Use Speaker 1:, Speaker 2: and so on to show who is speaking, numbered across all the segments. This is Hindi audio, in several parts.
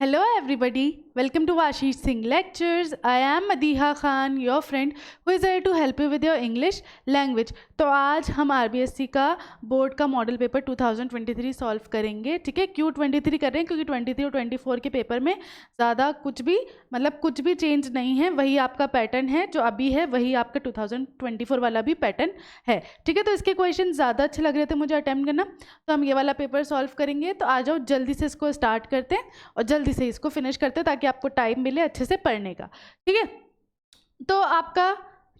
Speaker 1: Hello everybody, welcome to Ashish Singh Lectures. I am Madiha Khan, your friend who is here to help you with your English language. तो आज हम RBSC का बोर्ड का मॉडल पेपर 2023 सॉल्व करेंगे. ठीक है, क्यों 23 कर रहे हैं? क्योंकि 23 और 24 के पेपर में ज़्यादा कुछ भी चेंज नहीं है. वही आपका पैटर्न है जो अभी है, वही आपका 2024 वाला भी पैटर्न है. ठीक है, तो इसके क्वेश्चन ज़्यादा अच्छे लग रहे थे मुझे अटैम्प्ट करना, तो हम ये वाला पेपर सॉल्व करेंगे. तो आ जाओ जल्दी से इसको स्टार्ट करते हैं और जल्दी से इसको फिनिश करते हैं ताकि आपको टाइम मिले अच्छे से पढ़ने का. ठीक है, तो आपका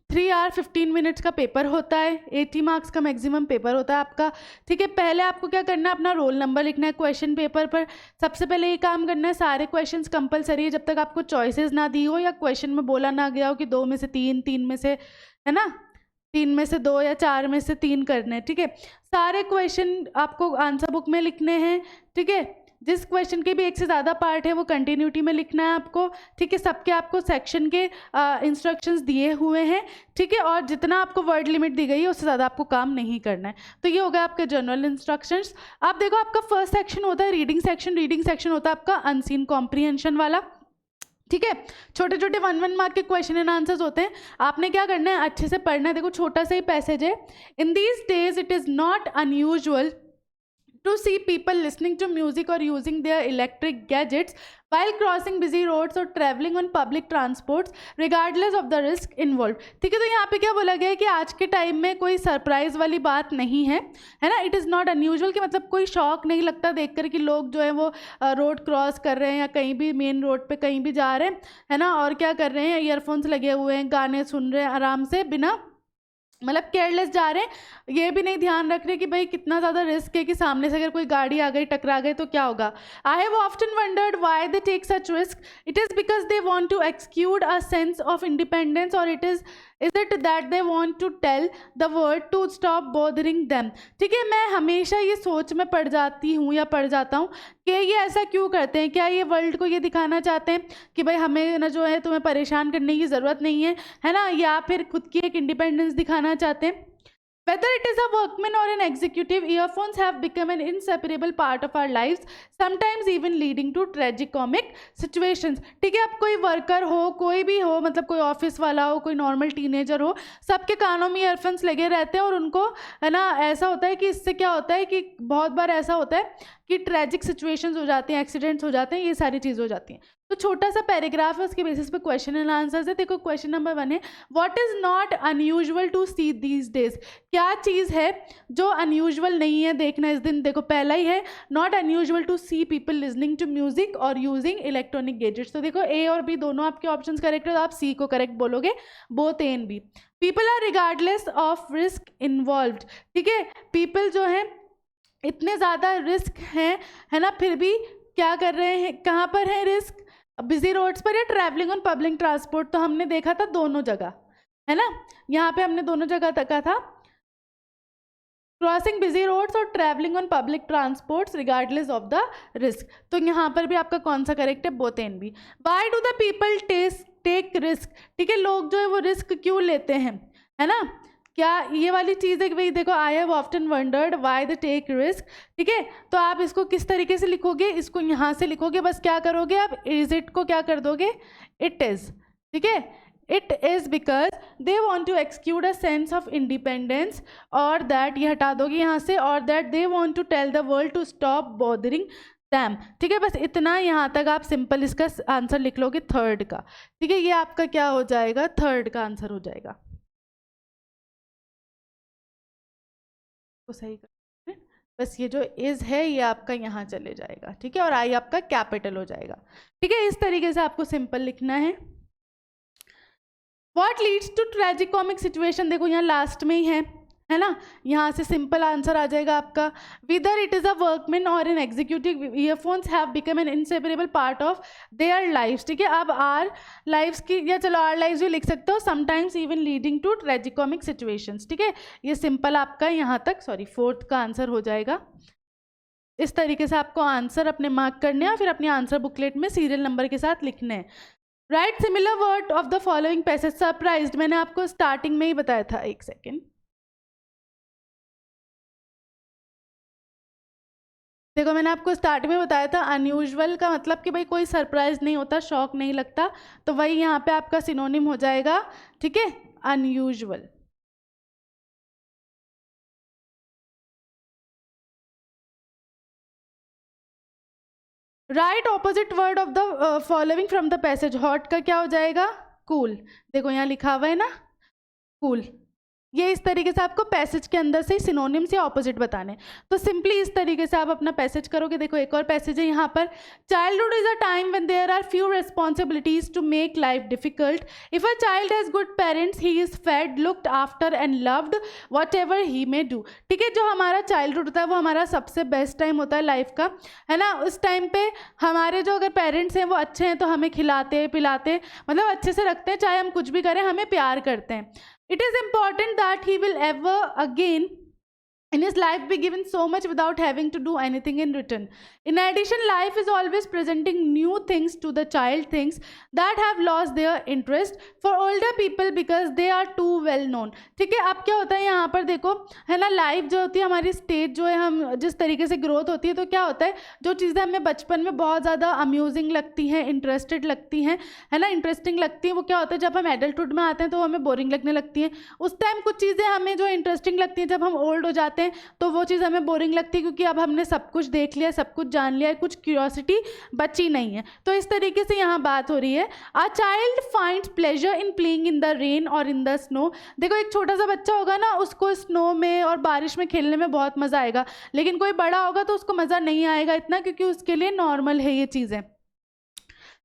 Speaker 1: 3 आवर 15 मिनट्स का पेपर होता है. 80 मार्क्स का मैक्सिमम पेपर होता है आपका. ठीक है, पहले आपको क्या करना है, अपना रोल नंबर लिखना है क्वेश्चन पेपर पर. सबसे पहले ये काम करना है, सारे क्वेश्चंस कंपलसरी है जब तक आपको चॉइसेस ना दी हो या क्वेश्चन में बोला ना गया हो कि 2 में से 3, 3 में से, है ना, 3 में से 2 या 4 में से 3 करने हैं. ठीक है, सारे क्वेश्चन आपको आंसर बुक में लिखने हैं. ठीक है, जिस क्वेश्चन के भी एक से ज़्यादा पार्ट है वो कंटिन्यूटी में लिखना है आपको. ठीक है, सबके आपको सेक्शन के इंस्ट्रक्शंस दिए हुए हैं. ठीक है, और जितना आपको वर्ड लिमिट दी गई है उससे ज़्यादा आपको काम नहीं करना है. तो ये हो गया आपके जनरल इंस्ट्रक्शंस. आप देखो, आपका फर्स्ट सेक्शन होता है रीडिंग सेक्शन. रीडिंग सेक्शन होता है आपका अनसीन कॉम्प्रीहेंशन वाला. ठीक है, छोटे छोटे 1-1 मार्क के क्वेश्चन एंड आंसर्स होते हैं. आपने क्या करना है, अच्छे से पढ़ना है. देखो, छोटा सा ही पैसेज है. In these days it is not unusual to see people listening to music or using their electric gadgets while crossing busy roads or traveling on public transports regardless of the risk involved. ठीक है, तो यहाँ पे क्या बोला गया है कि आज के टाइम में कोई सरप्राइज वाली बात नहीं है, है ना. इट इज़ नॉट अनयूजुअल कि मतलब कोई शौक नहीं लगता देखकर कि लोग जो है वो रोड क्रॉस कर रहे हैं या कहीं भी मेन रोड पे कहीं भी जा रहे हैं, है ना, और क्या कर रहे हैं, ईयरफोन्स लगे हुए हैं, गाने सुन रहे हैं आराम से, बिना मतलब केयरलेस जा रहे हैं. ये भी नहीं ध्यान रख रहे कि भाई कितना ज़्यादा रिस्क है कि सामने से अगर कोई गाड़ी आ गई, टकरा गई तो क्या होगा. I have often wondered why they take such risk. It is because they want to exude a sense of independence or is it that they want to tell the world to stop bothering them. ठीक है, मैं हमेशा ये सोच में पड़ जाती हूँ या पड़ जाता हूँ कि ये ऐसा क्यों करते हैं. क्या ये वर्ल्ड को ये दिखाना चाहते हैं कि भाई हमें ना जो है तुम्हें परेशान करने की ज़रूरत नहीं है ना, या फिर खुद की एक इंडिपेंडेंस दिखाना चाहते हैं. Whether it is a workman or an executive, earphones have become an inseparable part of our lives, sometimes even leading to tragicomic situations. ठीक है, अब कोई वर्कर हो, कोई भी हो, मतलब कोई ऑफिस वाला हो, कोई नॉर्मल टीनेजर हो, सबके कानों में ईयरफोन्स लगे रहते हैं और उनको, है ना, ऐसा होता है कि इससे क्या होता है कि बहुत बार ऐसा होता है कि ट्रेजिक सिचुएशंस हो जाते हैं, एक्सीडेंट्स हो जाते हैं, ये सारी चीज़ हो जाती हैं. तो छोटा सा पैराग्राफ है, उसके बेसिस पे क्वेश्चन एंड आंसर्स है. देखो, क्वेश्चन नंबर 1 है, what is not unusual to see these days. क्या चीज़ है जो अनयूजुअल नहीं है देखना इस दिन. देखो, पहला ही है, not unusual to see people listening to music और यूजिंग इलेक्ट्रॉनिक गैजेट्स. तो देखो, ए और बी दोनों आपके ऑप्शन करेक्ट है, तो आप सी को करेक्ट बोलोगे, both A and B. People are regardless of risk involved. ठीक है, पीपल जो है इतने ज़्यादा रिस्क हैं, है ना, फिर भी क्या कर रहे हैं, कहाँ पर है रिस्क, बिजी रोड्स पर या ट्रैवलिंग ऑन पब्लिक ट्रांसपोर्ट. तो हमने देखा था दोनों जगह, है ना, यहाँ पे हमने दोनों जगह तका था, क्रॉसिंग बिजी रोड्स और travelling on public transports regardless of the risk. तो यहाँ पर भी आपका कौन सा करेक्ट है, both and B. Why do the people take risk. ठीक है, लोग जो है वो रिस्क क्यों लेते हैं, है ना, क्या ये वाली चीज़ है कि भाई देखो, I have often wondered why they take risk. ठीक है, तो आप इसको किस तरीके से लिखोगे, इसको यहाँ से लिखोगे, बस क्या करोगे आप, इज इट को क्या कर दोगे, इट इज़. ठीक है, it is because they want to exude a sense of independence, और दैट ये हटा दोगे यहाँ से, और that they want to tell the world to stop bothering them. ठीक है, बस इतना यहाँ तक आप सिंपल इसका आंसर लिख लोगे थर्ड का. ठीक है, ये आपका क्या हो जाएगा, थर्ड का आंसर हो जाएगा. तो सही कर, बस ये जो इज है ये आपका यहाँ चले जाएगा. ठीक है, और आई आपका कैपिटल हो जाएगा. ठीक है, इस तरीके से आपको सिंपल लिखना है. What leads to tragic comic situation, देखो यहाँ लास्ट में ही है ना, यहाँ से सिंपल आंसर आ जाएगा आपका. Whether it is a workman or an executive, earphones have become an inseparable part of their lifes. ठीक है, अब आर लाइफ्स की, या चलो आर लाइफ्स भी लिख सकते हो, sometimes even leading to tragicomic situations. ठीक है, ये सिंपल आपका यहाँ तक, सॉरी, फोर्थ का आंसर हो जाएगा. इस तरीके से आपको आंसर अपने मार्क करने हैं और फिर अपनी आंसर बुकलेट में सीरियल नंबर के साथ लिखने हैं. Right similar word of the following passage. Surprised मैंने आपको स्टार्टिंग में ही बताया था, एक सेकेंड. देखो मैंने आपको स्टार्ट में बताया था अनयूजुअल का मतलब कि भाई कोई सरप्राइज नहीं होता, शॉक नहीं लगता, तो वही यहाँ पे आपका सिनोनिम हो जाएगा, ठीक है, unusual. Right opposite word of the following from the passage. Hot का क्या हो जाएगा? कूल। देखो यहाँ लिखा हुआ है ना, कूल। ये इस तरीके से आपको पैसेज के अंदर से सिनोनिम से ऑपोजिट बताने, तो सिंपली इस तरीके से आप अपना पैसेज करोगे। देखो एक और पैसेज है यहाँ पर, childhood is a time when there are few responsibilities to make life difficult. If a child has good parents he is fed, looked after and loved whatever he may do. ठीक है, जो हमारा चाइल्डहुड होता है वो हमारा सबसे बेस्ट टाइम होता है लाइफ का, है ना। उस टाइम पे हमारे जो अगर पेरेंट्स हैं वो अच्छे हैं तो हमें खिलाते पिलाते, मतलब अच्छे से रखते हैं, चाहे हम कुछ भी करें हमें प्यार करते हैं। It is important that he will ever again in his life be given so much without having to do anything in return. In addition, life is always presenting new things to the child, things that have lost their interest for older people because they are too well known. ठीक है, अब क्या होता है यहाँ पर देखो, है ना, लाइफ जो होती है हमारी स्टेज जो है, हम जिस तरीके से ग्रोथ होती है, तो क्या होता है जो चीज़ें हमें बचपन में बहुत ज़्यादा अम्यूजिंग लगती हैं, इंटरेस्टेड लगती हैं, है ना, इंटरेस्टिंग लगती हैं, वो क्या होता है जब हम एडल्टहुड में आते हैं तो हमें बोरिंग लगने लगती हैं। उस टाइम कुछ चीज़ें हमें जो इंटरेस्टिंग लगती हैं, जब हम ओल्ड हो जाते हैं तो वो चीज़ हमें बोरिंग लगती है, क्योंकि अब हमने सब कुछ देख लिया, सब कुछ जान लिया है, कुछ क्यूरियोसिटी बची नहीं है। तो इस तरीके से यहाँ बात हो रही है, a child finds pleasure in playing in the rain और इन द स्नो। देखो एक छोटा सा बच्चा होगा ना, उसको स्नो में और बारिश में खेलने में बहुत मज़ा आएगा, लेकिन कोई बड़ा होगा तो उसको मज़ा नहीं आएगा इतना, क्योंकि उसके लिए नॉर्मल है ये चीज़ें।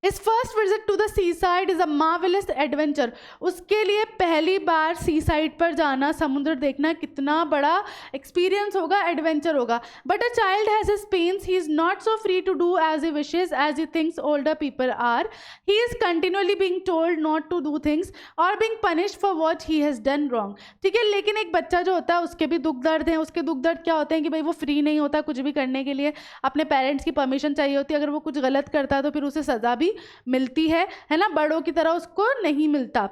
Speaker 1: His first visit to the seaside is a marvelous adventure. उसके लिए पहली बार सी साइड पर जाना, समुद्र देखना कितना बड़ा एक्सपीरियंस होगा, एडवेंचर होगा। But a child has his pains, he is not so free to do as he wishes as he thinks older people are. He is continually being told not to do things और being punished for what he has done wrong. ठीक है, लेकिन एक बच्चा जो होता है उसके भी दुख दर्द हैं। उसके दुख दर्द क्या होते हैं कि भाई वो फ्री नहीं होता कुछ भी करने के लिए, अपने पेरेंट्स की परमिशन चाहिए होती है, अगर वो कुछ गलत करता है तो फिर उसे सज़ा भी मिलती है ना, बड़ों की तरह उसको नहीं मिलता।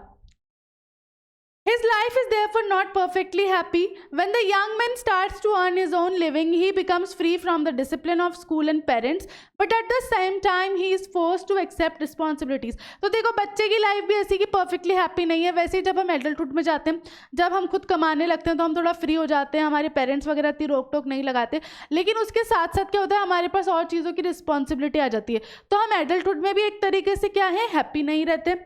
Speaker 1: His life is therefore not perfectly happy. When the young man starts to earn his own living, he becomes free from the discipline of school and parents, but at the same time he is forced to accept responsibilities. तो देखो बच्चे की लाइफ भी ऐसी कि परफेक्टली हैप्पी नहीं है। वैसे ही जब हम एडल्टहुड में जाते हैं, जब हम खुद कमाने लगते हैं तो हम थोड़ा फ्री हो जाते हैं, हमारे पेरेंट्स वगैरह इतनी रोक टोक नहीं लगाते, लेकिन उसके साथ साथ क्या होता है हमारे पास और चीज़ों की रिस्पॉन्सिबिलिटी आ जाती है, तो हम एडल्टहुड में भी एक तरीके से क्या है, हैप्पी नहीं रहते।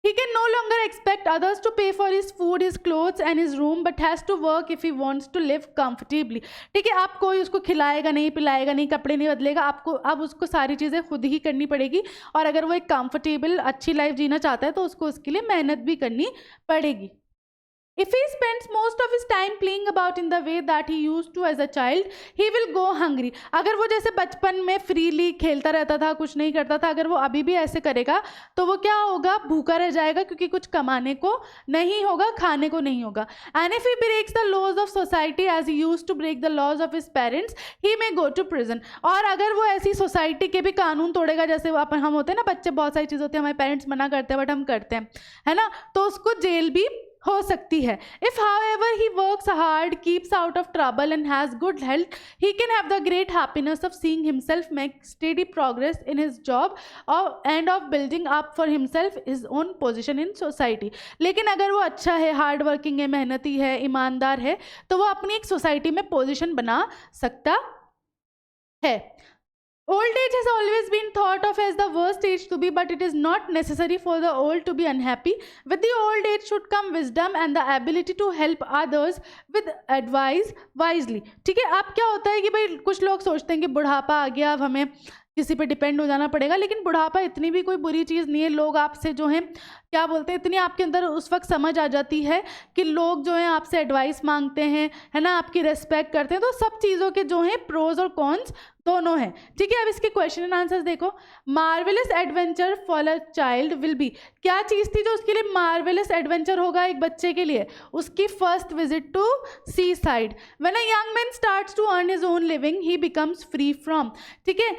Speaker 1: He can no longer expect others to pay for his food, his clothes and his room, but has to work if he wants to live comfortably. ठीक है, आप कोई उसको खिलाएगा नहीं, पिलाएगा नहीं, कपड़े नहीं बदलेगा, आपको अब उसको सारी चीज़ें खुद ही करनी पड़ेगी, और अगर वो एक कंफर्टेबल अच्छी लाइफ जीना चाहता है तो उसको उसके लिए मेहनत भी करनी पड़ेगी। If he spends most of his time playing about in the way that he used to as a child, he will go hungry. अगर वो जैसे बचपन में फ्रीली खेलता रहता था, कुछ नहीं करता था, अगर वो अभी भी ऐसे करेगा तो वो क्या होगा, भूखा रह जाएगा, क्योंकि कुछ कमाने को नहीं होगा, खाने को नहीं होगा। And if he breaks the laws of society as he used to break the laws of his parents, he may go to prison. और अगर वो ऐसी सोसाइटी के भी कानून तोड़ेगा, जैसे हम होते हैं ना बच्चे, बहुत सारी चीज़ होती है हमारे पेरेंट्स मना करते हैं बट हम करते हैं, है ना, तो उसको जेल भी हो सकती है। If however he works hard, keeps out of trouble and has good health, he can have the great happiness of seeing himself make steady progress in his job and of building up for himself his own position in society. लेकिन अगर वो अच्छा है, हार्ड वर्किंग है, मेहनती है, ईमानदार है, तो वो अपनी एक सोसाइटी में पोजीशन बना सकता है। Old age has always been thought of as the worst age to be, but it is not necessary for the old to be unhappy. With the old age should come wisdom and the ability to help others with advice wisely. ठीक है, अब क्या होता है कि भाई कुछ लोग सोचते हैं कि बुढ़ापा आ गया, अब हमें किसी पे डिपेंड हो जाना पड़ेगा, लेकिन बुढ़ापा इतनी भी कोई बुरी चीज़ नहीं है। लोग आपसे जो है क्या बोलते हैं, इतनी आपके अंदर उस वक्त समझ आ जाती है कि लोग जो हैं आपसे एडवाइस मांगते हैं, है ना, आपकी रेस्पेक्ट करते हैं, तो सब चीज़ों के जो हैं प्रोज और कॉन्स दोनों हैं। ठीक है, अब इसके क्वेश्चन एंड आंसर्स देखो। Marvellous adventure for a child will be, क्या चीज़ थी जो उसके लिए मार्वेलस एडवेंचर होगा एक बच्चे के लिए, उसकी first visit to seaside. When a young man starts to earn his own living he becomes free from. ठीक है,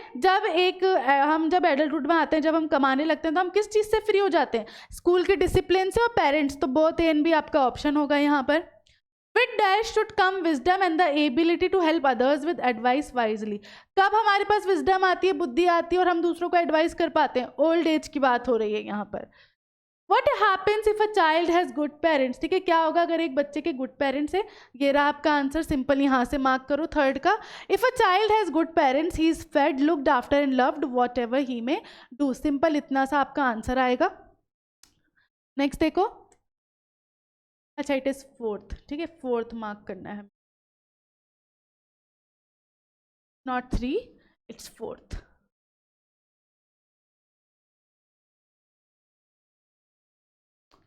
Speaker 1: हम जब एडल्टहुड में आते हैं, जब हम कमाने लगते हैं, तो हम किस चीज़ से फ्री हो जाते हैं, स्कूल के डिसिप्लिन से और पेरेंट्स, तो बोथ एन भी आपका ऑप्शन होगा यहाँ पर। With dash should come wisdom and the ability to help others with advice wisely. कब हमारे पास wisdom आती है, बुद्धि आती है और हम दूसरों को एडवाइस कर पाते हैं? ओल्ड एज की बात हो रही है यहाँ पर. What happens if a child has good parents? ठीक है, क्या होगा अगर एक बच्चे के गुड पेरेंट्स है? ये रहा आपका आंसर, सिंपल यहाँ से मार्क करो थर्ड का. If a child has good parents, he is fed, looked after and loved whatever he may do. Simple इतना सा आपका आंसर आएगा. नेक्स्ट देखो. अच्छा, इट इज फोर्थ. ठीक है, फोर्थ मार्क करना है, नॉट 3, इट्स फोर्थ.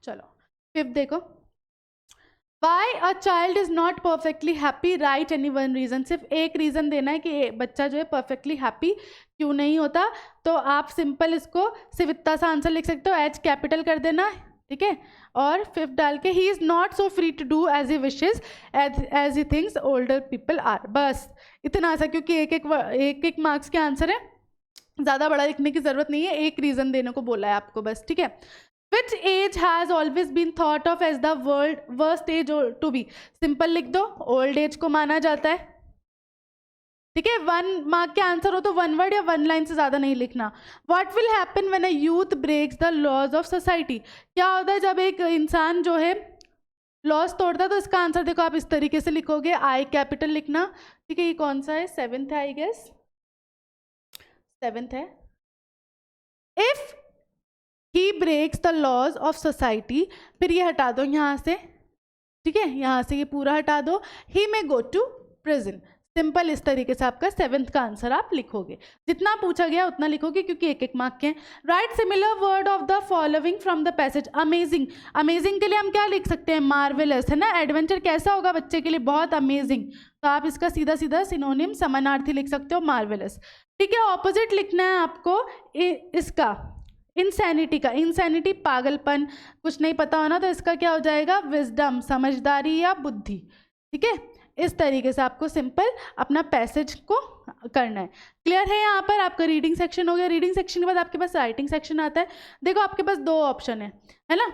Speaker 1: चलो फिफ्थ देखो. Why a child is not perfectly happy, write any one reason. सिर्फ एक रीजन देना है कि बच्चा जो है परफेक्टली हैप्पी क्यों नहीं होता. तो आप सिंपल इसको सिर्फ इतना सा आंसर लिख सकते हो, एच कैपिटल कर देना. ठीक है, और फिफ्थ डाल के he is not so free to do as he wishes as he thinks older people are. बस इतना सा, क्योंकि एक एक मार्क्स के आंसर है, ज़्यादा बड़ा लिखने की ज़रूरत नहीं है, एक रीज़न देने को बोला है आपको बस. ठीक है. Which age has always been thought of as the worst age to be? Simple लिख दो, ओल्ड एज को माना जाता है. ठीक है, 1 मार्क के आंसर हो तो 1 वर्ड या 1 लाइन से ज़्यादा नहीं लिखना. What will happen when a youth breaks the laws of society? क्या होता है जब एक इंसान जो है लॉज तोड़ता है? तो इसका आंसर देखो आप इस तरीके से लिखोगे, आई कैपिटल लिखना. ठीक है, ये कौन सा है? 7th है आई गेस, 7th है. If he breaks the laws of society, फिर ये हटा दो यहाँ से. ठीक है, यहाँ से ये पूरा हटा दो. ही मे गो टू प्रिजन. सिंपल इस तरीके से आपका 7th का आंसर आप लिखोगे. जितना पूछा गया उतना लिखोगे, क्योंकि एक एक मार्क के हैं. Right similar word of the following from the passage. Amazing. Amazing के लिए हम क्या लिख सकते हैं? मार्वेलस, है ना. एडवेंचर कैसा होगा बच्चे के लिए? बहुत अमेजिंग. तो आप इसका सीधा सीधा सिनोनिम समानार्थी लिख सकते हो, मार्वेलस. ठीक है, ऑपोजिट लिखना है आपको इसका, इंसैनिटी का. इंसैनिटी पागलपन, कुछ नहीं पता होना, तो इसका क्या हो जाएगा? विजडम, समझदारी या बुद्धि. ठीक है, इस तरीके से आपको सिंपल अपना पैसेज को करना है. क्लियर है? यहाँ पर आपका रीडिंग सेक्शन हो गया. रीडिंग सेक्शन के बाद आपके पास राइटिंग सेक्शन आता है. देखो आपके पास 2 ऑप्शन है ना.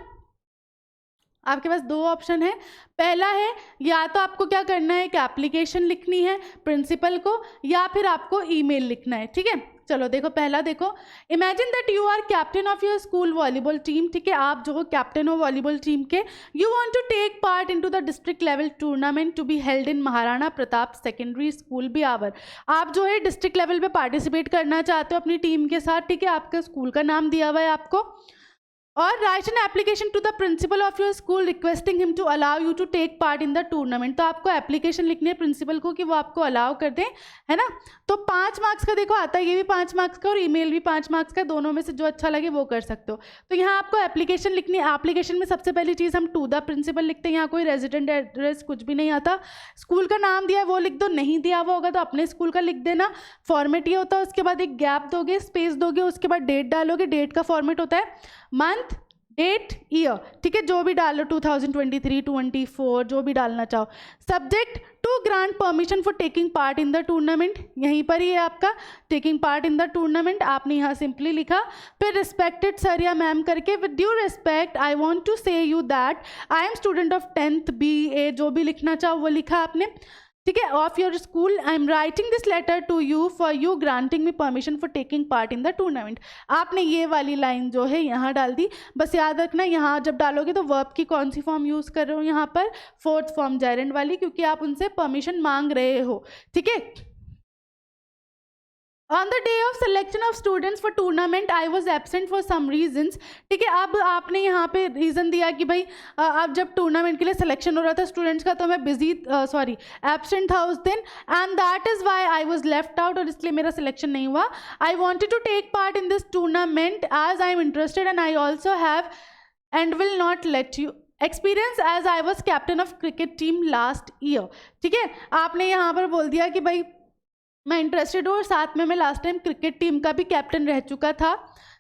Speaker 1: आपके पास 2 ऑप्शन है. पहला है, या तो आपको क्या करना है कि एप्लीकेशन लिखनी है प्रिंसिपल को, या फिर आपको ईमेल लिखना है. ठीक है, चलो देखो पहला देखो. Imagine that you are captain of your school volleyball team. ठीक है, आप जो हो कैप्टन हो वॉलीबॉल टीम के. You want to take part into the district level tournament to be held in Maharana Pratap secondary school Beawar. आप जो है डिस्ट्रिक्ट लेवल पे पार्टिसिपेट करना चाहते हो अपनी टीम के साथ. ठीक है, आपके स्कूल का नाम दिया हुआ है आपको. और write an application to the principal of your school requesting him to allow you to take part in the tournament. तो आपको एप्लीकेशन लिखनी है प्रिंसिपल को कि वो आपको अलाउ कर दें, है ना. तो 5 मार्क्स का देखो आता है, ये भी 5 मार्क्स का और ईमेल भी 5 मार्क्स का. दोनों में से जो अच्छा लगे वो कर सकते हो. तो यहाँ आपको एप्लीकेशन लिखनी है. एप्लीकेशन में सबसे पहली चीज़ हम टू द प्रिंसिपल लिखते हैं. यहाँ कोई रेजिडेंट एड्रेस कुछ भी नहीं आता. स्कूल का नाम दिया है वो लिख दो, नहीं दिया हुआ होगा तो अपने स्कूल का लिख देना. फॉर्मेट ये होता है, उसके बाद एक गैप दोगे, स्पेस दोगे, उसके बाद डेट डालोगे. डेट का फॉर्मेट होता है मंथ, डेट, ईयर. ठीक है, जो भी डालो, 2023, 24, जो भी डालना चाहो. Subject to grant permission for taking part in the tournament. यहीं पर ही है आपका taking part in the tournament. आपने यहाँ सिंपली लिखा. फिर रिस्पेक्टेड सर या मैम करके, with due respect I want to say you that I am student of 10th BA. जो भी लिखना चाहो वो लिखा आपने. ठीक है, of your school I am writing this letter to you for you granting me permission for taking part in the tournament. आपने ये वाली लाइन जो है यहाँ डाल दी. बस याद रखना, यहाँ जब डालोगे तो वर्ब की कौन सी फॉर्म यूज़ कर रहे हो यहाँ पर? 4th फॉर्म, जेरेंड वाली, क्योंकि आप उनसे परमिशन मांग रहे हो. ठीक है. On the day of selection of students for tournament I was absent for some reasons. ठीक है, अब आपने यहाँ पे रीज़न दिया कि भाई अब जब टूर्नामेंट के लिए सिलेक्शन हो रहा था स्टूडेंट्स का तो मैं एबसेंट था उस दिन, and that is why I was left out, और इसलिए मेरा सिलेक्शन नहीं हुआ. I wanted to take part in this tournament as I am interested and I also have and will not let you experience as I was captain of cricket team last year. ठीक है, आपने यहाँ पर बोल दिया कि भाई मैं इंटरेस्टेड हूँ और साथ में मैं लास्ट टाइम क्रिकेट टीम का भी कैप्टन रह चुका था.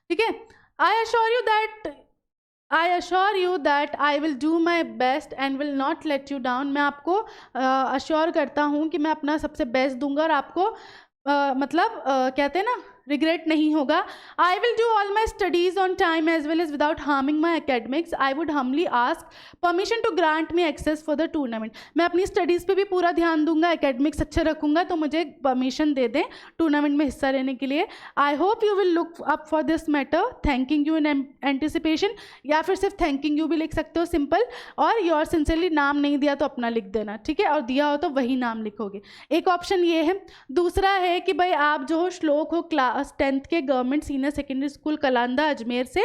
Speaker 1: ठीक है, I assure you that I will do my best and will not let you down. मैं आपको अश्योर करता हूँ कि मैं अपना सबसे बेस्ट दूंगा और आपको कहते हैं ना रिग्रेट नहीं होगा. I will do all my studies on time as well as without harming my academics. I would humbly ask permission to grant me access for the tournament. मैं अपनी स्टडीज़ पे भी पूरा ध्यान दूंगा, एकेडमिक्स अच्छे रखूंगा, तो मुझे परमिशन दे दें टूर्नामेंट में हिस्सा लेने के लिए. I hope you will look up for this matter. Thanking you in anticipation, या फिर सिर्फ थैंकिंग यू भी लिख सकते हो सिंपल. और योर सिंसियरली नाम नहीं दिया तो अपना लिख देना, ठीक है, और दिया हो तो वही नाम लिखोगे. एक ऑप्शन ये है. दूसरा है कि भाई आप जो हो श्लोक हो क्लास 10th के government senior secondary school Kalanda Ajmer से,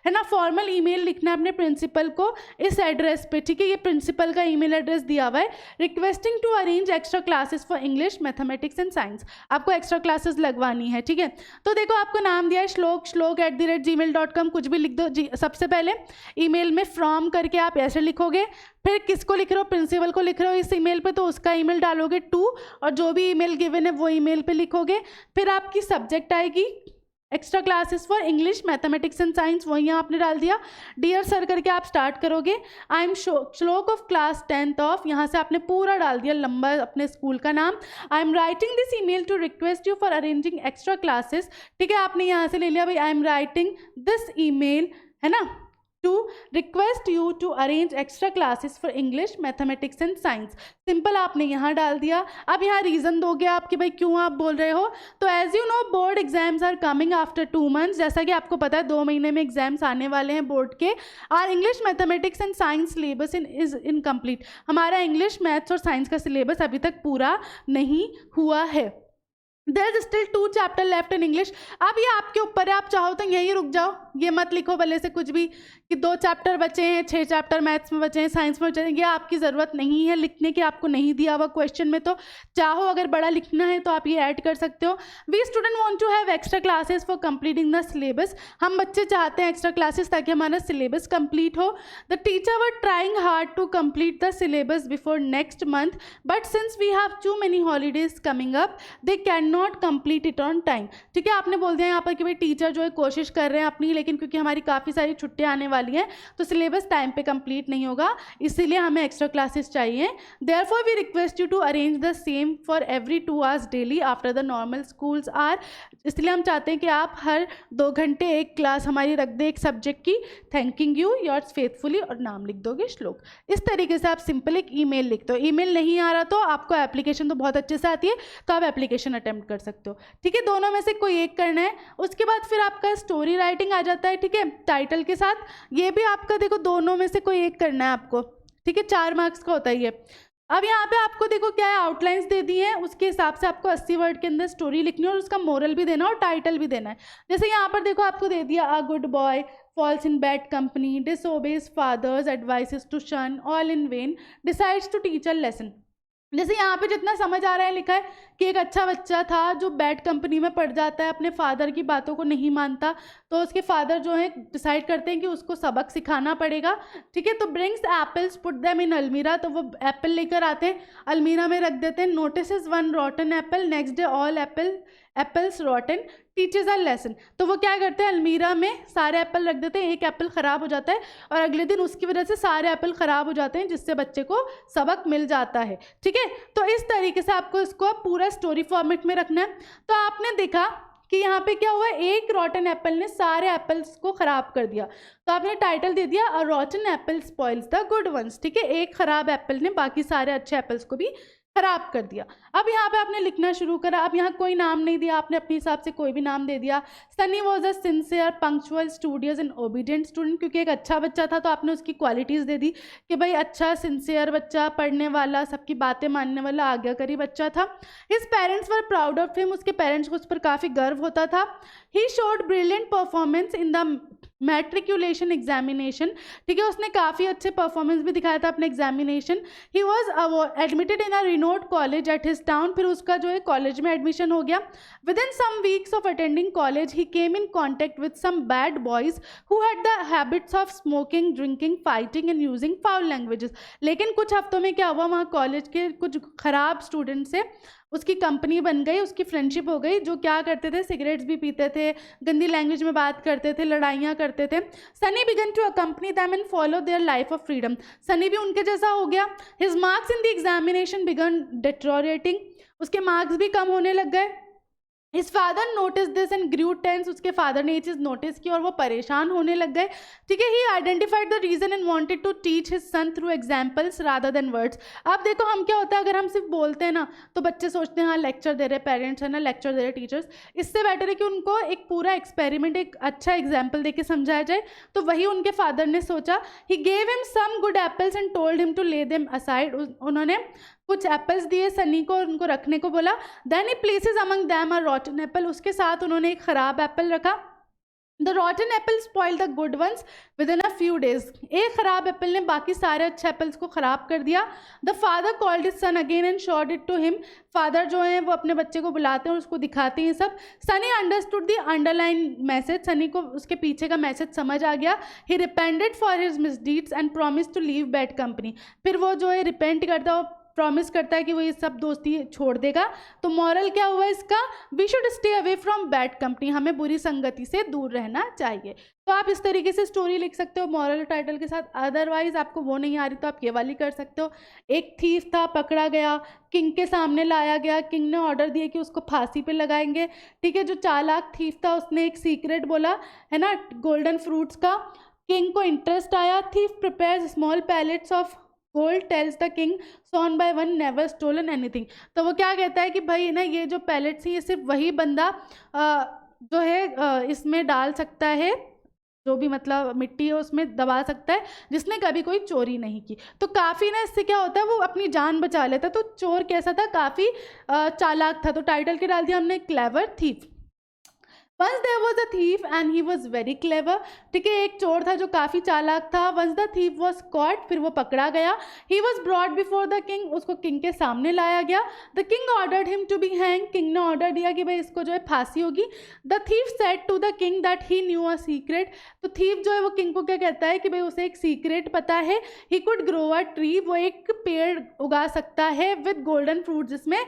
Speaker 1: है ना. फॉर्मल ईमेल लिखना है अपने प्रिंसिपल को इस एड्रेस पे, ठीक है. ये प्रिंसिपल का ईमेल एड्रेस दिया हुआ है. Requesting to arrange extra classes for English, mathematics and science. आपको एक्स्ट्रा क्लासेस लगवानी है, ठीक है. तो देखो आपको नाम दिया है श्लोक@gmail.com, कुछ भी लिख दो. सबसे पहले ईमेल में फ्रॉम करके आप ऐसे लिखोगे. फिर किसको लिख रहे हो, प्रिंसिपल को लिख रहे हो इस ईमेल पे, तो उसका ईमेल डालोगे टू, और जो भी ईमेल गिवन है वो ईमेल पे लिखोगे. फिर आपकी सब्जेक्ट आएगी extra classes for English, mathematics and science, वो यहाँ आपने डाल दिया. डियर सर करके आप स्टार्ट करोगे. आई एम श्लोक ऑफ क्लास 10th ऑफ, यहाँ से आपने पूरा डाल दिया लंबा अपने स्कूल का नाम. I am writing this email to request you for arranging extra classes, ठीक है. आपने यहाँ से ले लिया भाई I am writing this email, है ना, to request you to arrange extra classes for English, Mathematics and Science. Simple आपने यहाँ डाल दिया. अब यहाँ रीज़न दोगे आप कि भाई क्यों आप बोल रहे हो. तो as you know board exams are coming after 2 months. जैसा कि आपको पता है 2 महीने में एग्जाम्स आने वाले हैं बोर्ड के. Are English, mathematics and science syllabus is incomplete. हमारा इंग्लिश, मैथ्स और साइंस का सिलेबस अभी तक पूरा नहीं हुआ है. There is still 2 chapter left in English. अब ये आपके ऊपर है, आप चाहो तो यहीं रुक जाओ, ये मत लिखो भले से कुछ भी कि 2 चैप्टर बचे हैं, 6 चैप्टर मैथ्स में बचे हैं, साइंस में बचे हैं. ये आपकी ज़रूरत नहीं है लिखने की, आपको नहीं दिया हुआ क्वेश्चन में. तो चाहो अगर बड़ा लिखना है तो आप ये ऐड कर सकते हो. We student want to have extra classes for completing the syllabus. हम बच्चे चाहते हैं एक्स्ट्रा क्लासेस ताकि हमारा सिलेबस कंप्लीट हो. The teacher were trying hard to complete the syllabus before next month, but since we have too many holidays coming up they can not complete it on time. ठीक है, आपने बोल दिया यहाँ पर कि भाई टीचर जो है कोशिश कर रहे हैं अपनी, लेकिन क्योंकि हमारी काफ़ी सारी छुट्टियाँ आने वाली हैं तो सिलेबस टाइम पे कंप्लीट नहीं होगा, इसीलिए हमें एक्स्ट्रा क्लासेस चाहिए. Therefore we request you to arrange the same for every 2 hours daily after the normal schools are. इसलिए हम चाहते हैं कि आप हर 2 घंटे एक क्लास हमारी रख दें एक सब्जेक्ट की. थैंकिंग यू, योर्स फेथफुली, और नाम लिख दोगे श्लोक. इस तरीके से आप सिंपल एक ईमेल लिख दो. ईमेल नहीं आ रहा तो आपको एप्लीकेशन तो बहुत अच्छे से आती है, तो आप एप्लीकेशन अटेम्प्ट कर सकते हो. ठीक है, दोनों में से कोई एक करना है. उसके बाद फिर आपका स्टोरी राइटिंग आ जाता है, ठीक है, टाइटल के साथ. ये भी आपका देखो दोनों में से कोई एक करना है आपको, ठीक है. 4 मार्क्स का होता है ये. अब यहाँ पे आपको देखो क्या है, आउटलाइंस दे दी हैं, उसके हिसाब से आपको 80 वर्ड के अंदर स्टोरी लिखनी है और उसका मोरल भी देना और टाइटल भी देना है. जैसे यहाँ पर देखो आपको दे दिया a good boy falls in bad company, disobeys father's advices to shun all in vain, decides to teach a lesson. जैसे यहाँ पे जितना समझ आ रहा है लिखा है कि एक अच्छा बच्चा था जो बैड कंपनी में पड़ जाता है, अपने फादर की बातों को नहीं मानता, तो उसके फादर जो है डिसाइड करते हैं कि उसको सबक सिखाना पड़ेगा. ठीक है, तो brings apples put them in अलमीरा, तो वो एप्पल लेकर आते हैं, अलमीरा में रख देते हैं. Notices 1 rotten Apple, next day all apples रॉटन, teachers a lesson. तो वो क्या करते हैं, अलमीरा में सारे एप्पल रख देते हैं, एक एप्पल ख़राब हो जाता है और अगले दिन उसकी वजह से सारे एप्पल ख़राब हो जाते हैं, जिससे बच्चे को सबक मिल जाता है. ठीक है, तो इस तरीके से आपको इसको पूरा स्टोरी फॉर्मेट में रखना है. तो आपने देखा कि यहाँ पे क्या हुआ, एक रॉटन एप्पल ने सारे एप्पल्स को ख़राब कर दिया, तो आपने टाइटल दे दिया a rotten apple spoils the good ones. ठीक है, एक ख़राब एप्पल ने बाकी सारे अच्छे एप्पल्स को भी खराब कर दिया. अब यहाँ पे आपने लिखना शुरू करा. अब यहाँ कोई नाम नहीं दिया, आपने अपने हिसाब से कोई भी नाम दे दिया. Sunny was a sincere, punctual, studious and obedient student, क्योंकि एक अच्छा बच्चा था तो आपने उसकी क्वालिटीज़ दे दी कि भाई अच्छा, सिंसियर बच्चा, पढ़ने वाला, सबकी बातें मानने वाला, आज्ञाकारी बच्चा था. His parents were proud of him, उसके पेरेंट्स को उस पर काफ़ी गर्व होता था. He showed brilliant performance in the matriculation examination. ठीक है, उसने काफ़ी अच्छे परफॉर्मेंस भी दिखाया था अपने examination. He was admitted in a renowned college at his town, फिर उसका जो है कॉलेज में एडमिशन हो गया. Within some weeks of attending college he came in contact with some bad boys who had the habits of smoking, drinking, fighting and using foul languages. लेकिन कुछ हफ्तों में क्या हुआ, वहाँ कॉलेज के कुछ ख़राब स्टूडेंट से उसकी कंपनी बन गई, उसकी फ्रेंडशिप हो गई, जो क्या करते थे, सिगरेट्स भी पीते थे, गंदी लैंग्वेज में बात करते थे, लड़ाइयाँ करते थे. Sunny began to accompany them and follow their life of freedom. Sunny भी उनके जैसा हो गया. His marks in the examination began deteriorating, उसके मार्क्स भी कम होने लग गए. His father noticed this and grew tense. उसके फादर ने ये चीज़ नोटिस की और वो परेशान होने लग गए, ठीक है. He identified the reason and wanted to teach his son through examples rather than words. अब देखो हम क्या होता है, अगर हम सिर्फ बोलते हैं ना तो बच्चे सोचते हैं हाँ लेक्चर दे रहे पेरेंट्स है ना, लेक्चर दे रहे टीचर्स. इससे बेटर है कि उनको एक पूरा एक्सपेरिमेंट, एक अच्छा एग्जाम्पल दे के समझाया जाए. तो वही उनके फादर ने सोचा. He gave him some good apples and told him to lay them aside. उन्होंने कुछ एप्पल्स दिए सनी को, उनको रखने को बोला. Then he places among them a rotten apple. उसके साथ उन्होंने एक खराब एप्पल रखा. The rotten apple spoil the good ones within a few days. एक खराब एप्पल ने बाकी सारे अच्छे एप्पल्स को ख़राब कर दिया. The father called his son again and showed it to him. Father जो है वो अपने बच्चे को बुलाते हैं और उसको दिखाते हैं सब. Sunny understood the underline message. Sunny को उसके पीछे का मैसेज समझ आ गया. He repented for his misdeeds and promise to leave bad company. फिर वो जो है रिपेंट करता है, प्रॉमिस करता है कि वो ये सब दोस्ती छोड़ देगा. तो मॉरल क्या हुआ इसका, we should stay away from bad company. हमें बुरी संगति से दूर रहना चाहिए. तो आप इस तरीके से स्टोरी लिख सकते हो मॉरल टाइटल के साथ. अदरवाइज आपको वो नहीं आ रही तो आप ये वाली कर सकते हो. एक थीफ था, पकड़ा गया, किंग के सामने लाया गया. किंग ने ऑर्डर दिया कि उसको फांसी पे लगाएंगे, ठीक है. जो चालाक थीफ था उसने एक सीक्रेट बोला है ना गोल्डन फ्रूट्स का. किंग को इंटरेस्ट आया. Thief prepares small pellets of gold, tells the king sown by one never stolen anything. तो वो क्या कहता है कि भाई ना ये जो पैलेट्स हैं ये सिर्फ वही बंदा जो है इसमें डाल सकता है, जो भी मतलब मिट्टी है उसमें दबा सकता है, जिसने कभी कोई चोरी नहीं की. तो काफ़ी ना इससे क्या होता है वो अपनी जान बचा लेता. तो चोर कैसा था, काफ़ी चालाक था. तो टाइटल के डाल दिया हमने clever thief. Once there was a thief and he was very clever. ठीक है, एक चोर था जो काफ़ी चालाक था. Once the thief was caught, फिर वो पकड़ा गया. He was brought before the king. उसको किंग के सामने लाया गया. The king ordered him to be hanged. King ने ऑर्डर दिया कि भाई इसको जो है फांसी होगी. The thief said to the king that he knew a secret. तो thief जो है वो किंग को क्या कहता है कि भाई उसे एक सीक्रेट पता है. He could grow a tree. वो एक पेड़ उगा सकता है with golden fruits, जिसमें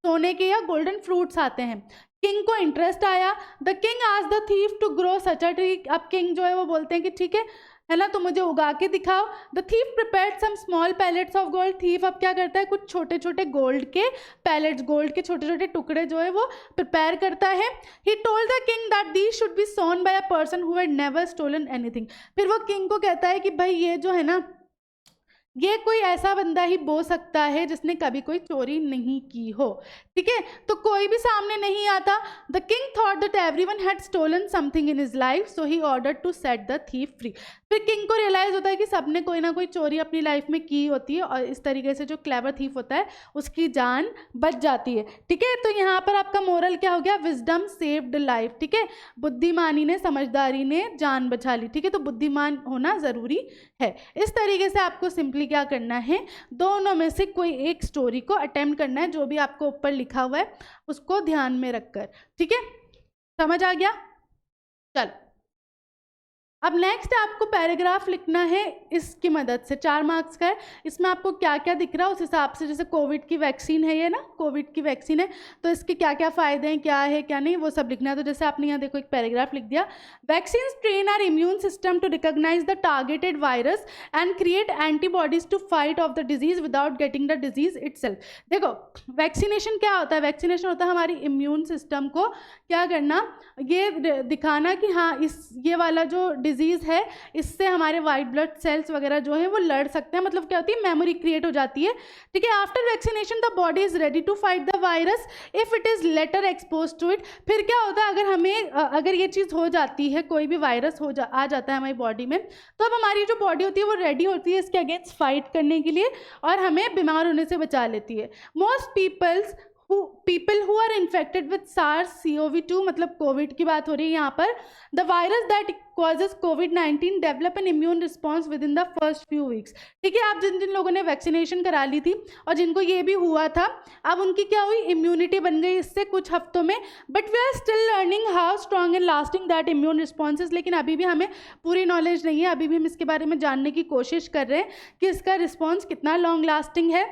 Speaker 1: सोने के या गोल्डन फ्रूट्स आते हैं. किंग को इंटरेस्ट आया. The king asked the thief to grow such a tree. अब किंग जो है वो बोलते हैं कि ठीक है ना, तो मुझे उगा के दिखाओ. The thief prepared some small pellets of gold. Thief अब क्या करता है, कुछ छोटे छोटे गोल्ड के पैलेट्स, गोल्ड के छोटे छोटे टुकड़े जो है वो प्रिपेयर करता है. He told the king that these should be sown by a person who had never stolen anything. फिर वो किंग को कहता है कि भाई ये जो है ना ये कोई ऐसा बंदा ही बो सकता है जिसने कभी कोई चोरी नहीं की हो. ठीक है, तो कोई भी सामने नहीं आता. The king thought that everyone had stolen something in his life, so he ordered to set the thief free. फिर किंग को रियलाइज होता है कि सबने कोई ना कोई चोरी अपनी लाइफ में की होती है और इस तरीके से जो क्लेवर थीफ होता है उसकी जान बच जाती है. ठीक है, तो यहाँ पर आपका मोरल क्या हो गया, विजडम सेव्ड लाइफ. ठीक है, बुद्धिमानी ने, समझदारी ने जान बचा ली. ठीक है, तो बुद्धिमान होना ज़रूरी है. इस तरीके से आपको सिंपली क्या करना है, दोनों में से कोई एक स्टोरी को अटेम्प्ट करना है, जो भी आपको ऊपर लिखा हुआ है उसको ध्यान में रखकर. ठीक है, समझ आ गया. चलो अब नेक्स्ट आपको पैराग्राफ लिखना है इसकी मदद से. 4 मार्क्स का है. इसमें आपको क्या क्या दिख रहा है उस हिसाब से, जैसे कोविड की वैक्सीन है ये ना, कोविड की वैक्सीन है तो इसके क्या क्या फ़ायदे हैं, क्या है क्या नहीं, वो सब लिखना है. तो जैसे आपने यहाँ देखो एक पैराग्राफ लिख दिया, vaccine train our immune system to recognise the targeted virus and create antibodies to fight off the disease without getting the disease itself. देखो वैक्सीनेशन क्या होता है, वैक्सीनेशन होता है हमारी इम्यून सिस्टम को क्या करना, ये दिखाना कि हाँ ये वाला जो डिजीज़ है इससे हमारे वाइट ब्लड सेल्स वगैरह जो है वो लड़ सकते हैं. मतलब क्या होती है, मेमोरी क्रिएट हो जाती है. ठीक है, after vaccination the body is ready to fight the virus if it is later expose to it. फिर क्या होता है, अगर हमें अगर ये चीज़ हो जाती है, कोई भी वायरस आ जाता है हमारी बॉडी में, तो अब हमारी जो बॉडी होती है वो रेडी होती है इसके अगेंस्ट फाइट करने के लिए और हमें बीमार होने से बचा लेती है. Most people who are infected with SARS-CoV-2, मतलब कोविड की बात हो रही है यहाँ पर, the virus that causes COVID-19 develop an immune response with in the first few weeks. ठीक है, आप जिन जिन लोगों ने वैक्सीनेशन करा ली थी और जिनको ये भी हुआ था, अब उनकी क्या हुई, इम्यूनिटी बन गई इससे कुछ हफ्तों में. But we are still learning how strong and lasting that immune responses. लेकिन अभी भी हमें पूरी नॉलेज नहीं है, अभी भी हम इसके बारे में जानने की कोशिश कर रहे हैं कि इसका रिस्पॉन्स कितना लॉन्ग लास्टिंग है.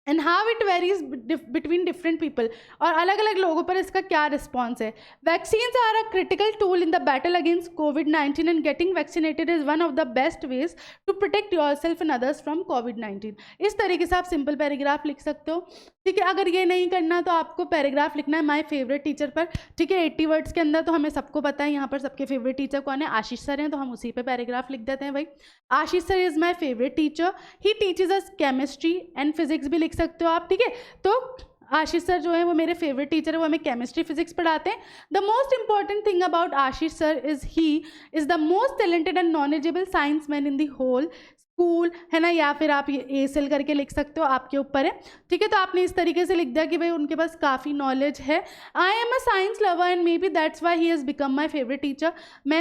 Speaker 1: And how it varies between different people, और अलग अलग लोगों पर इसका क्या रिस्पॉन्स है। Vaccines are a critical tool in the battle against covid and getting vaccinated is one of the best ways to protect your self and others from कोविड-19। इस तरीके से आप सिंपल पैराग्राफ लिख सकते हो, ठीक है। अगर ये नहीं करना तो आपको पैराग्राफ लिखना है माय फेवरेट टीचर पर, ठीक है। 80 वर्ड्स के अंदर तो हमें सबको पता है यहाँ पर सबके फेवरेट टीचर कौन है, आशीष सर हैं, तो हम उसी पे पैराग्राफ लिख देते हैं भाई। Ashish sir is my favourite teacher, he teaches us chemistry and physics भी लिख सकते हो आप, ठीक है। तो आशीष सर जो है वो मेरे फेवरेट टीचर है, वो हमें केमिस्ट्री फिजिक्स पढ़ाते हैं। The most important thing about Ashish sir is he is the most talented and knowledgeable science man in the whole school, है ना, या फिर आप ये एसेल करके लिख सकते हो, आपके ऊपर है, ठीक है। तो आपने इस तरीके से लिख दिया कि भाई उनके पास काफ़ी नॉलेज है। I am a science lover and may be that's why he has become my favourite teacher,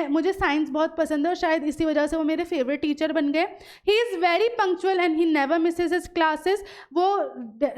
Speaker 1: मुझे साइंस बहुत पसंद है और शायद इसी वजह से वो मेरे फेवरेट टीचर बन गए। He is very punctual and he never misses his classes, वो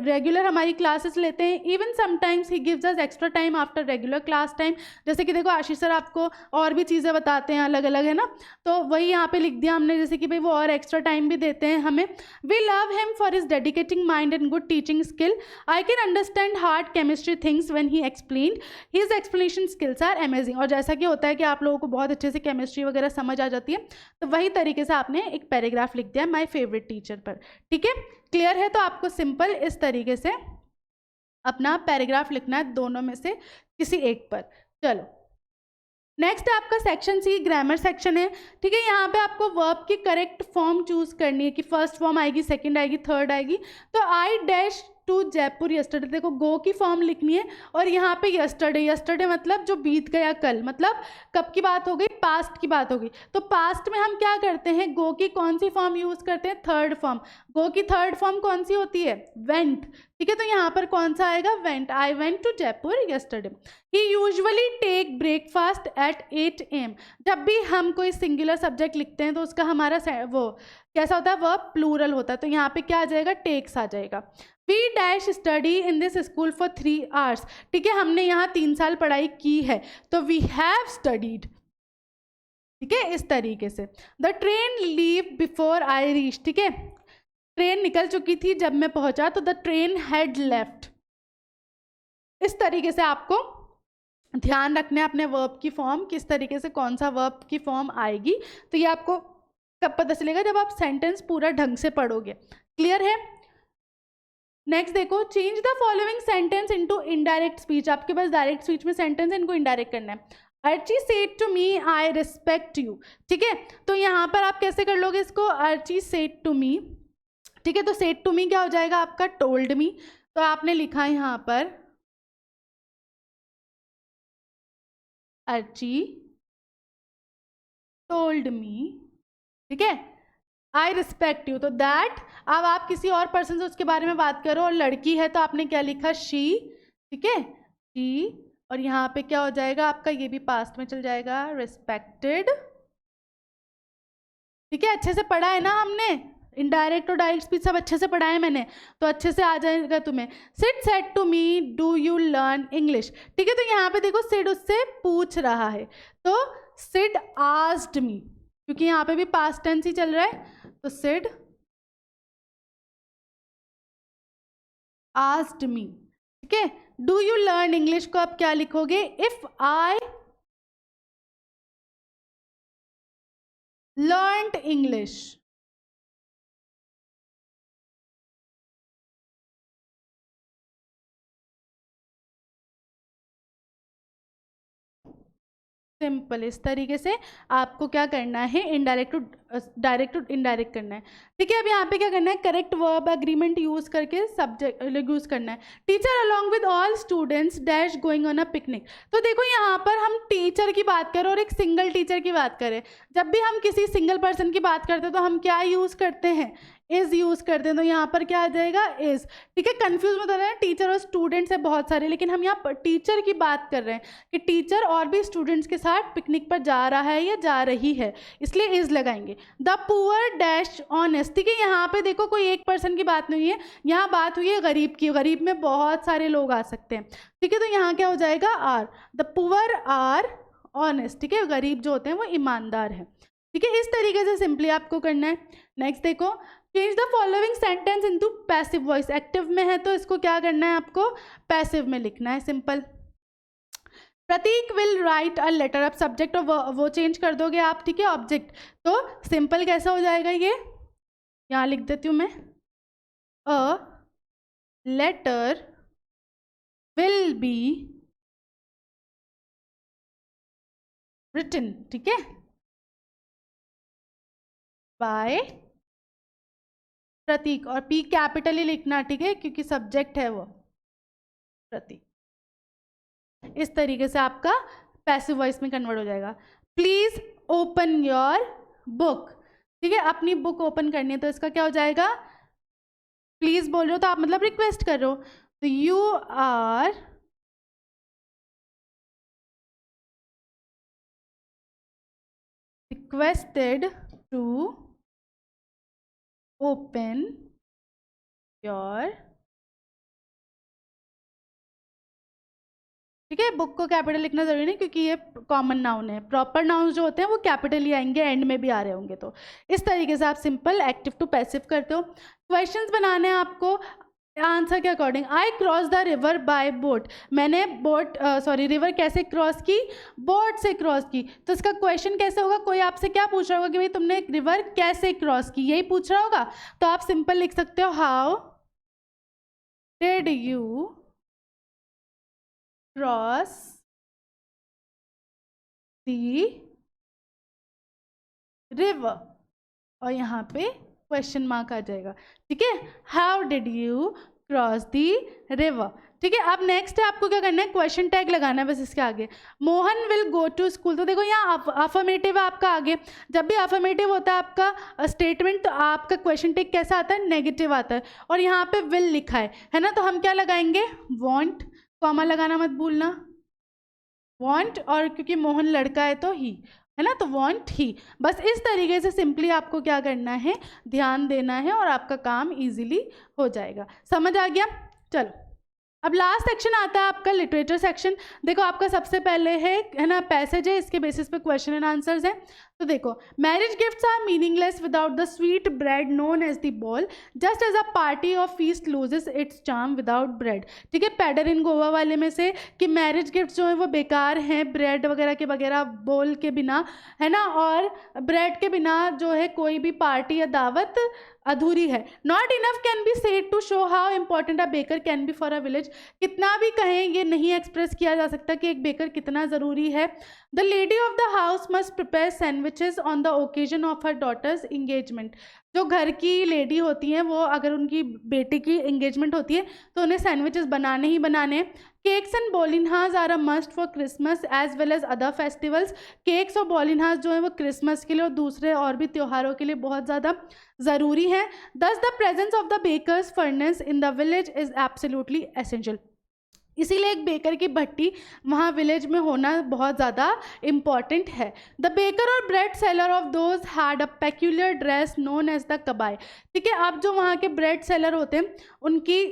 Speaker 1: रेगुलर हमारी क्लासेस लेते हैं। Even sometimes he gives us extra time after regular class time, जैसे कि देखो आशीष सर आपको और भी चीज़ें बताते हैं अलग अलग, है ना, तो वही यहाँ पे लिख दिया हमने, जैसे कि भाई वो और एक्स्ट्रा टाइम भी देते हैं हमें। We love him for his dedicating mind and good teaching skill, I can understand hard chemistry things when he explained, his explanation skills are amazing. और जैसा कि होता है कि आप लोगों को बहुत अच्छे से केमिस्ट्री वगैरह समझ आ जाती है, तो वही तरीके से आपने एक पैराग्राफ लिख दिया माय फेवरेट टीचर पर, ठीक है। क्लियर है, तो आपको सिंपल इस तरीके से अपना पैराग्राफ लिखना है, दोनों में से किसी एक पर। चलो नेक्स्ट है आपका सेक्शन सी, ग्रामर सेक्शन है, ठीक है। यहाँ पे आपको वर्ब की करेक्ट फॉर्म चूज करनी है कि फर्स्ट फॉर्म आएगी, सेकंड आएगी, थर्ड आएगी। तो I dash to Jaipur yesterday, देखो गो की फॉर्म लिखनी है और यहाँ पे यस्टरडे, यस्टरडे मतलब जो बीत गया कल, मतलब कब की बात हो गई, पास्ट की बात हो गई। तो पास्ट में हम क्या करते हैं, गो की कौन सी फॉर्म यूज करते हैं, थर्ड फॉर्म। गो की थर्ड फॉर्म कौन सी होती है, वेंट, ठीक है। तो यहाँ पर कौन सा आएगा, went. I went to Jaipur yesterday. He usually take breakfast at 8 AM। जब भी हम कोई सिंगुलर सब्जेक्ट लिखते हैं तो उसका हमारा वो कैसा होता है, वर्ब प्लूरल होता है। तो यहाँ पे क्या आ जाएगा, टेक्स आ जाएगा। We dash study in this school for 3 hours, ठीक है। हमने यहाँ 3 साल पढ़ाई की है, तो वी हैव स्टडीड, ठीक है, इस तरीके से। The train leave before I reach, ठीक है, ट्रेन निकल चुकी थी जब मैं पहुंचा, तो द ट्रेन हैड लेफ्ट। इस तरीके से आपको ध्यान रखना है अपने वर्ब की फॉर्म, किस तरीके से कौन सा वर्ब की फॉर्म आएगी। तो ये आपको कब पता चलेगा, जब आप सेंटेंस पूरा ढंग से पढ़ोगे। क्लियर है। नेक्स्ट देखो, change the following sentence into indirect speech. आपके पास डायरेक्ट स्पीच में सेंटेंस है, इनको इनडायरेक्ट करना है। Archie said to me I respect you, ठीक है। तो यहाँ पर आप कैसे कर लोगे इसको, अर्ची सेड टू मी, ठीक है। तो सेड टू मी क्या हो जाएगा आपका, टोल्ड मी। तो आपने लिखा है यहाँ पर अर्ची टोल्ड मी, ठीक है, आई रिस्पेक्ट यू। तो दैट, अब आप किसी और पर्सन से उसके बारे में बात करो और लड़की है तो आपने क्या लिखा, शी, ठीक है, शी। और यहाँ पे क्या हो जाएगा आपका, ये भी पास्ट में चल जाएगा, रिस्पेक्टेड, ठीक है। अच्छे से पढ़ा है ना हमने, इनडायरेक्ट और डायरेक्ट स्पीच सब अच्छे से पढ़ा है मैंने, तो अच्छे से आ जाएगा तुम्हें। Sid said to me do you learn English, ठीक है। तो यहाँ पे देखो सिड उससे पूछ रहा है, तो सिड आस्क्ड मी, क्योंकि यहाँ पे भी पास्ट टेंस ही चल रहा है, तो सिड आस्क्ड मी, ठीक है। डू यू लर्न इंग्लिश को आप क्या लिखोगे, if I learned English, simple. इस तरीके से आपको क्या करना है, indirect to direct to indirect करना है, ठीक है। अब यहाँ पे क्या करना है, करेक्ट वर्ब एग्रीमेंट यूज करके सब्जेक्ट यूज करना है। Teacher along with all students dash going on a picnic. तो देखो यहाँ पर हम टीचर की बात करें और एक सिंगल टीचर की बात करें, जब भी हम किसी सिंगल पर्सन की बात करते हैं तो हम क्या यूज करते हैं, इज यूज करते हैं। तो यहाँ पर क्या आ जाएगा, इज, ठीक है। कंफ्यूज मत हो रहे हैं, टीचर और स्टूडेंट्स है बहुत सारे, लेकिन हम यहाँ पर टीचर की बात कर रहे हैं कि टीचर और भी स्टूडेंट्स के साथ पिकनिक पर जा रहा है या जा रही है, इसलिए इज लगाएंगे। द पुअर डैश ऑनेस्ट, ठीक है। यहाँ पे देखो कोई एक पर्सन की बात नहीं है, यहाँ बात हुई है गरीब की, गरीब में बहुत सारे लोग आ सकते हैं, ठीक है। तो यहाँ क्या हो जाएगा, are. The poor are honest, ठीक है, गरीब जो होते हैं वो ईमानदार है, ठीक है। इस तरीके से सिंपली आपको करना है। नेक्स्ट देखो, change the following sentence into passive voice, active में है तो इसको क्या करना है आपको, पैसिव में लिखना है, simple. Prateek will write a letter, अब सब्जेक्ट और वो चेंज कर दोगे आप, ठीक है, ऑब्जेक्ट, तो सिंपल कैसा हो जाएगा ये, यहाँ लिख देती हूँ मैं, a letter will be written, ठीक है, बाय प्रतीक, और पी कैपिटली लिखना, ठीक है, क्योंकि सब्जेक्ट है वो प्रतीक। इस तरीके से आपका पैसिव वॉइस में कन्वर्ट हो जाएगा। प्लीज ओपन योर बुक, ठीक है, अपनी बुक ओपन करनी है तो इसका क्या हो जाएगा, प्लीज बोल रहे हो तो आप मतलब रिक्वेस्ट कर रहे हो, तो you are requested to open your, ठीक है, बुक को कैपिटल लिखना जरूरी नहीं क्योंकि ये कॉमन नाउन है, प्रॉपर नाउन जो होते हैं वो कैपिटल ही आएंगे, एंड में भी आ रहे होंगे, तो इस तरीके से आप सिंपल एक्टिव टू पैसिव करते हो। क्वेश्चंस बनाने हैं आपको आंसर के according. I cross the river bye boat, मैंने रिवर कैसे क्रॉस की, बोट से क्रॉस की, तो इसका क्वेश्चन कैसे होगा, कोई आपसे क्या पूछ रहा होगा कि भाई तुमने रिवर कैसे क्रॉस की, यही पूछ रहा होगा, तो आप सिंपल लिख सकते हो, how did you cross the river, और यहाँ पे क्वेश्चन मार्क आ जाएगा, ठीक है, how did you cross the river, ठीक है। अब नेक्स्ट है आपको क्या करना है, क्वेश्चन टैग लगाना है बस इसके आगे, Mohan will go to school, तो देखो यहाँ अफर्मेटिव है आपका आगे, जब भी अफर्मेटिव होता है आपका स्टेटमेंट तो आपका क्वेश्चन टैग कैसा आता है, नेगेटिव आता है, और यहाँ पे विल लिखा है ना, तो हम क्या लगाएंगे, वॉन्ट, कॉमा लगाना मत भूलना, वॉन्ट, और क्योंकि मोहन लड़का है तो ही, है ना, तो वॉन्ट ही, बस इस तरीके से सिंपली आपको क्या करना है, ध्यान देना है और आपका काम इजीली हो जाएगा। समझ आ गया, चलो अब लास्ट सेक्शन आता है आपका लिटरेचर सेक्शन। देखो आपका सबसे पहले है ना पैसेज है, इसके बेसिस पे क्वेश्चन एंड आंसर्स हैं। तो देखो, marriage gifts are meaningless without the sweet bread known as the bol, just as a party of feast loses its charm without bread, ठीक है, पैडर इन गोवा वाले में से कि मैरिज गिफ्ट्स जो है वो बेकार हैं ब्रेड वगैरह के बगैरह, बोल के बिना, है ना, और ब्रेड के बिना जो है कोई भी पार्टी या दावत अधूरी है। Not enough can be said to show how important a baker can be for a village, कितना भी कहें ये नहीं एक्सप्रेस किया जा सकता कि एक बेकर कितना ज़रूरी है। The lady of the house must prepare sandwiches on the occasion of her daughter's engagement, जो घर की लेडी होती हैं वो अगर उनकी बेटी की इंगेजमेंट होती है तो उन्हें सैंडविचेस बनाने ही बनाने। केक्स एंड बॉलिनहाज are a must for Christmas as well as other festivals, cakes और बॉलिनहाज जो है वो क्रिसमस के लिए और दूसरे और भी त्योहारों के लिए बहुत ज़्यादा ज़रूरी है। Thus the presence of the baker's furnace in the village is absolutely essential, इसीलिए एक बेकर की भट्टी वहाँ विलेज में होना बहुत ज़्यादा इम्पॉर्टेंट है। The baker or bread seller of those had a peculiar dress known as the कबाई, ठीक है, अब जो वहाँ के ब्रेड सेलर होते हैं उनकी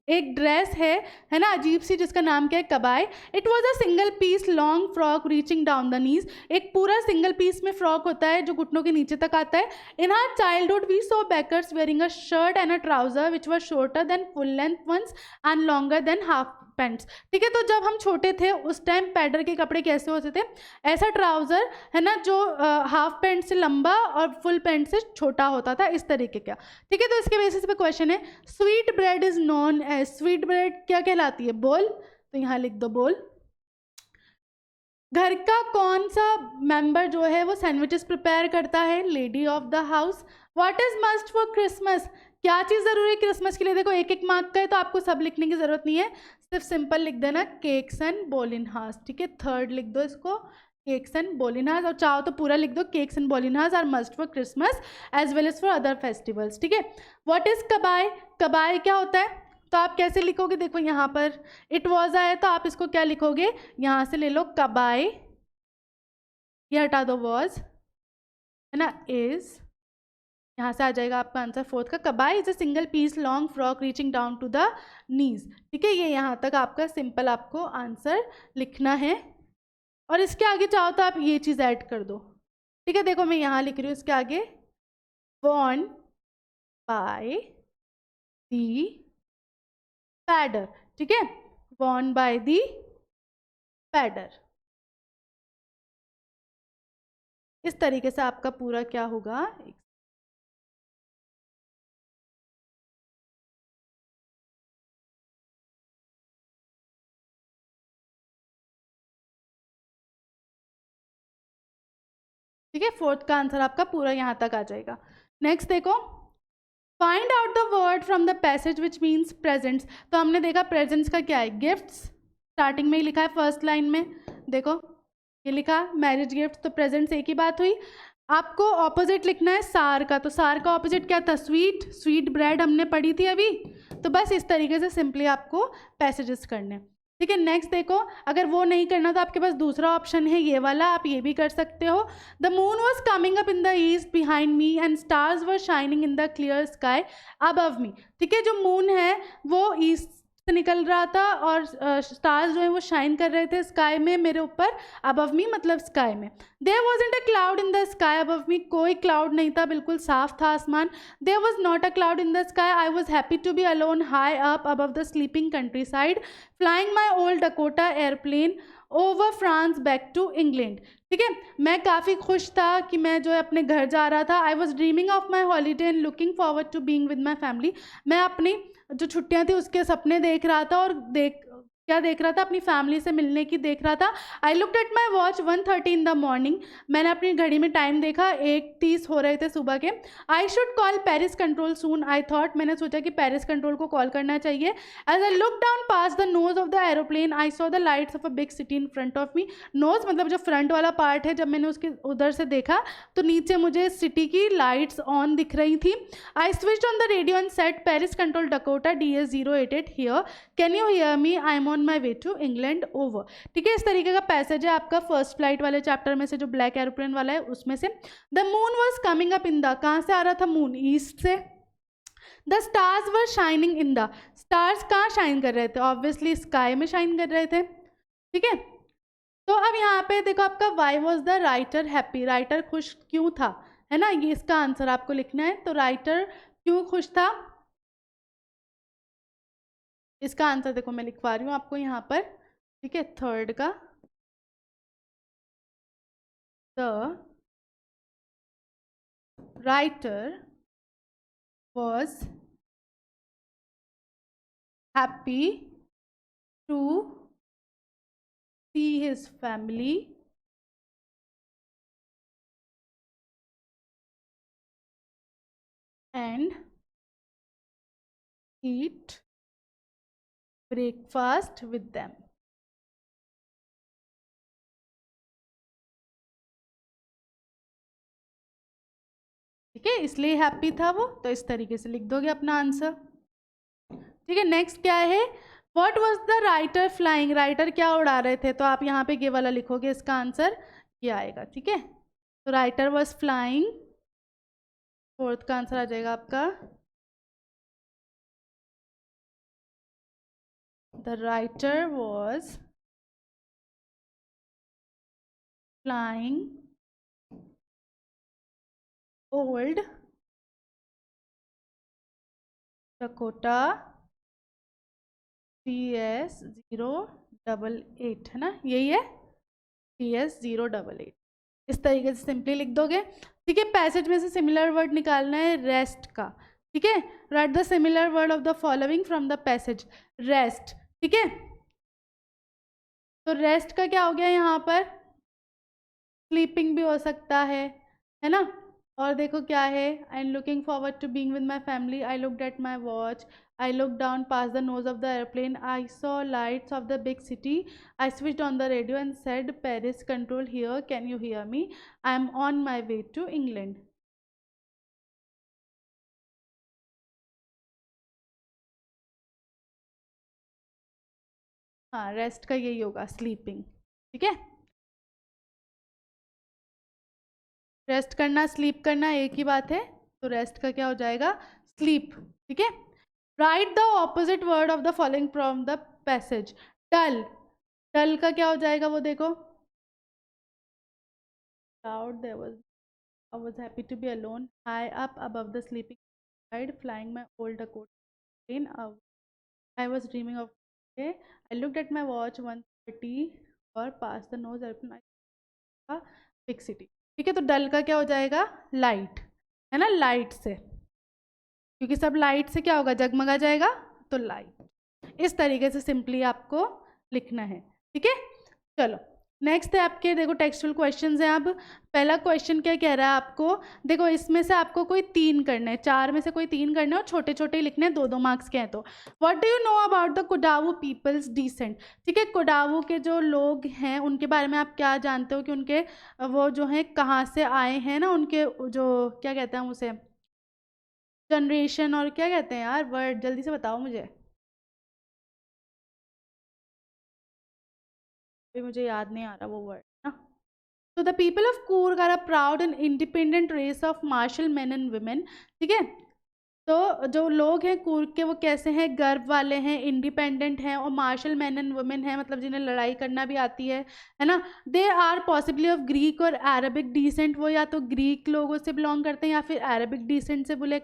Speaker 1: एक ड्रेस है ना, अजीब सी, जिसका नाम क्या है, कबाई। It was a single piece long frock reaching down the knees, एक पूरा सिंगल पीस में फ्रॉक होता है जो घुटनों के नीचे तक आता है। In our childhood we saw bakers wearing a shirt and a trouser which were shorter than full length once and longer than half pants, ठीक है, तो जब हम छोटे थे उस टाइम पैडर के कपड़े कैसे होते थे, ऐसा ट्राउज़र है ना जो हाफ पैंट से लंबा और फुल पैंट से छोटा होता था, इस तरीके का, ठीक है। तो इसके बेसिस पे क्वेश्चन है, sweet bread is known as, sweet bread क्या कहलाती है, बोल, तो यहाँ लिख दो बोल। घर का कौन सा मेंबर जो है वो सैंडविचेस प्रिपेयर करता है, lady of the house. What is must for Christmas, क्या चीज़ ज़रूरी है क्रिसमस के लिए, देखो एक एक मार्क का है तो आपको सब लिखने की ज़रूरत नहीं है, सिर्फ सिंपल लिख देना केक्स एंड बॉलिनहाज, ठीक है, थर्ड लिख दो इसको, केक्स एंड बॉलिनहाज, और चाहो तो पूरा लिख दो, केक्स एंड बॉलिनहाज are must for Christmas as well as for other festivals, ठीक है। व्हाट इज कबाई, कबाई क्या होता है, तो आप कैसे लिखोगे, देखो यहाँ पर इट वॉज आया तो आप इसको क्या लिखोगे, यहाँ से ले लो कबाई, ये हटा दो वॉज, है ना, इज, यहाँ से आ जाएगा आपका आंसर फोर्थ का, कबाई is a single piece long frock reaching down to the knees, ठीक है, ये यहाँ तक आपका सिंपल आपको आंसर लिखना है, और इसके आगे चाहो तो आप ये चीज़ ऐड कर दो, ठीक है। देखो मैं यहाँ लिख रही हूँ इसके आगे वॉन्ट बाय दी पैडर, ठीक है, वॉन बाय दी पैडर। इस तरीके से आपका पूरा क्या होगा, ठीक है। फोर्थ का आंसर आपका पूरा यहाँ तक आ जाएगा। नेक्स्ट देखो, find out the word from the passage which means presents. तो हमने देखा प्रेजेंट्स का क्या है, गिफ्ट्स, स्टार्टिंग में ही लिखा है फर्स्ट लाइन में, देखो ये लिखा मैरिज गिफ्ट, तो प्रेजेंट्स एक ही बात हुई। आपको ऑपोजिट लिखना है सार का, तो सार का ऑपोजिट क्या था, स्वीट, स्वीट ब्रेड हमने पढ़ी थी अभी। तो बस इस तरीके से सिंपली आपको पैसेजेस करने, ठीक है। नेक्स्ट देखो, अगर वो नहीं करना तो आपके पास दूसरा ऑप्शन है ये वाला, आप ये भी कर सकते हो। The moon was coming up in the east behind me and stars were shining in the clear sky above मी, ठीक है। जो मून है वो ईस्ट से निकल रहा था और स्टार्स जो है वो शाइन कर रहे थे स्काई में मेरे ऊपर, अबव मी मतलब स्काई में। There wasn't a cloud in the sky above me, कोई क्लाउड नहीं था, बिल्कुल साफ था आसमान। There was not a cloud in the sky, I was happy to be alone high up above the sleeping countryside, flying my old Dakota airplane over France back to England, ठीक है। मैं काफ़ी खुश था कि मैं जो है अपने घर जा रहा था। I was dreaming of my holiday and looking forward to being with my family, मैं अपनी जो छुट्टियां थी उसके सपने देख रहा था, और क्या देख रहा था, अपनी फैमिली से मिलने की देख रहा था। आई looked at my watch 1:30 in the morning, मैंने अपनी घड़ी में टाइम देखा, 1:30 हो रहे थे सुबह के। I should call Paris control soon, I thought, मैंने सोचा कि पेरिस कंट्रोल को कॉल करना चाहिए। As I look down past the nose of the aeroplane I saw the lights of a big city in front of me. Nose मतलब जो फ्रंट वाला पार्ट है, जब मैंने उसके उधर से देखा तो नीचे मुझे सिटी की लाइट्स ऑन दिख रही थी। I switched on the radio and said Paris control Dakota DS088 here, can you hear me, I am on my way to England over, ठीक है। इस तरीके का पैसेज है आपका फर्स्ट फ्लाइट वाले चैप्टर में से, जो ब्लैक एरोप्लेन वाला है उसमें से। The moon was coming up in the, कहाँ से आ रहा था मून, ईस्ट से। The stars were shining in the, stars कहाँ शाइन कर रहे थे, ऑब्वियसली स्काई में शाइन कर रहे थे, ठीक है। तो अब यहाँ पे देखो आपका why was the writer happy, writer खुश क्यों था, है ना, ये इसका आंसर आपको लिखना है। तो राइटर क्यों खुश था, इसका आंसर देखो मैं लिखवा रही हूँ आपको यहाँ पर, ठीक है। थर्ड का, the writer was happy to see his family and eat breakfast with them, ठीक है, इसलिए हैप्पी था वो, तो इस तरीके से लिख दोगे अपना आंसर, ठीक है। नेक्स्ट क्या है, what was the writer flying, writer क्या उड़ा रहे थे, तो आप यहाँ पे ये वाला लिखोगे, इसका आंसर ये आएगा, ठीक है। तो राइटर वाज फ्लाइंग, फोर्थ का आंसर आ जाएगा आपका, the writer was flying old Dakota DS088, है ना, यही है, DS088, इस तरीके से सिंपली लिख दोगे, ठीक है। पैसेज में से सिमिलर वर्ड निकालना है रेस्ट का, ठीक है। Write the similar word of the following from the passage, rest, ठीक है। तो रेस्ट का क्या हो गया यहाँ पर, स्लीपिंग भी हो सकता है ना। और देखो क्या है, I am looking forward to being with my family, I looked at my watch, I looked down past the nose of the airplane. I saw lights of the big city. I switched on the radio and said, Paris control here. Can you hear me? I am on my way to England. हाँ, रेस्ट का यही होगा, स्लीपिंग, ठीक है। रेस्ट करना स्लीप करना एक ही बात है, तो रेस्ट का क्या हो जाएगा, स्लीप, ठीक है। Write the opposite word of the following from the passage, dull, dull का क्या हो जाएगा वो देखो, cloud, there was, I was happy to be alone, high up above the sleeping outside flying my old Dakota plane. I was dreaming of day. I looked at my watch 1:30 और past the nose airplane का big city. ठीक है, तो डल का क्या हो जाएगा, लाइट, है ना, लाइट से, क्योंकि सब लाइट से क्या होगा, जगमगा जाएगा, तो लाइट। इस तरीके से सिंपली आपको लिखना है। ठीक है, चलो नेक्स्ट है आपके, देखो टेक्सचुअल क्वेश्चंस हैं। अब पहला क्वेश्चन क्या कह रहा है आपको, देखो इसमें से आपको कोई 3 करने हैं, 4 में से कोई 3 करने हैं और छोटे छोटे ही लिखने हैं, 2-2 मार्क्स के हैं। तो what do you know about the Kodavu people's descent. ठीक है, कोडावू के जो लोग हैं उनके बारे में आप क्या जानते हो कि उनके वो जो हैं कहाँ से आए हैं ना, उनके जो क्या कहते हैं उसे, जनरेशन, और क्या कहते हैं यार वर्ड, जल्दी से बताओ मुझे, मुझे याद नहीं आ रहा वो वर्ड ना। तो the people of Coorg are a proud and independent race of martial man and women. ठीक है, तो जो लोग हैं कूर्ग के वो कैसे हैं, गर्व वाले हैं, इंडिपेंडेंट हैं और मार्शल मैन एंड वुमेन हैं, मतलब जिन्हें लड़ाई करना भी आती है ना। They are possibly of Greek or Arabic descent, वो या तो ग्रीक लोगों से बिलोंग करते हैं या फिर अरबिक डिसेंट से, बोले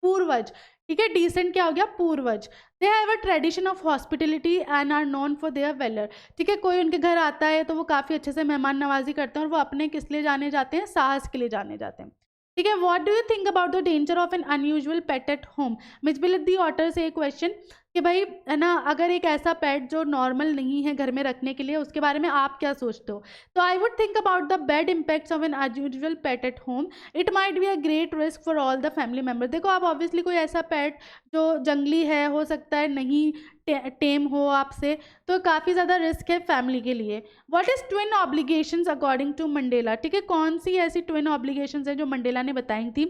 Speaker 1: पूर्वज। ठीक है, डिसेंट क्या हो गया, पूर्वज। They have a tradition of hospitality and are known for their valour. ठीक है, कोई उनके घर आता है तो वो काफ़ी अच्छे से मेहमान नवाजी करते हैं और वो अपने किस लिए जाने जाते हैं, साहस के लिए जाने जाते हैं। ठीक है, what do you think about the danger of an unusual pet at home. Mijbil the otter से एक क्वेश्चन कि भाई है ना, अगर एक ऐसा पेट जो नॉर्मल नहीं है घर में रखने के लिए, उसके बारे में आप क्या सोचते हो। तो I would think about the bad impacts of an unusual pet at home, it might be a great risk for all the family member. देखो आप ऑब्वियसली कोई ऐसा पेट जो जंगली है, हो सकता है नहीं टेम हो आपसे, तो काफ़ी ज़्यादा रिस्क है फैमिली के लिए। What is twin obligations according to Mandela. ठीक है, कौन सी ऐसी ट्विन ऑब्लिगेशंस है जो मंडेला ने बताई थी,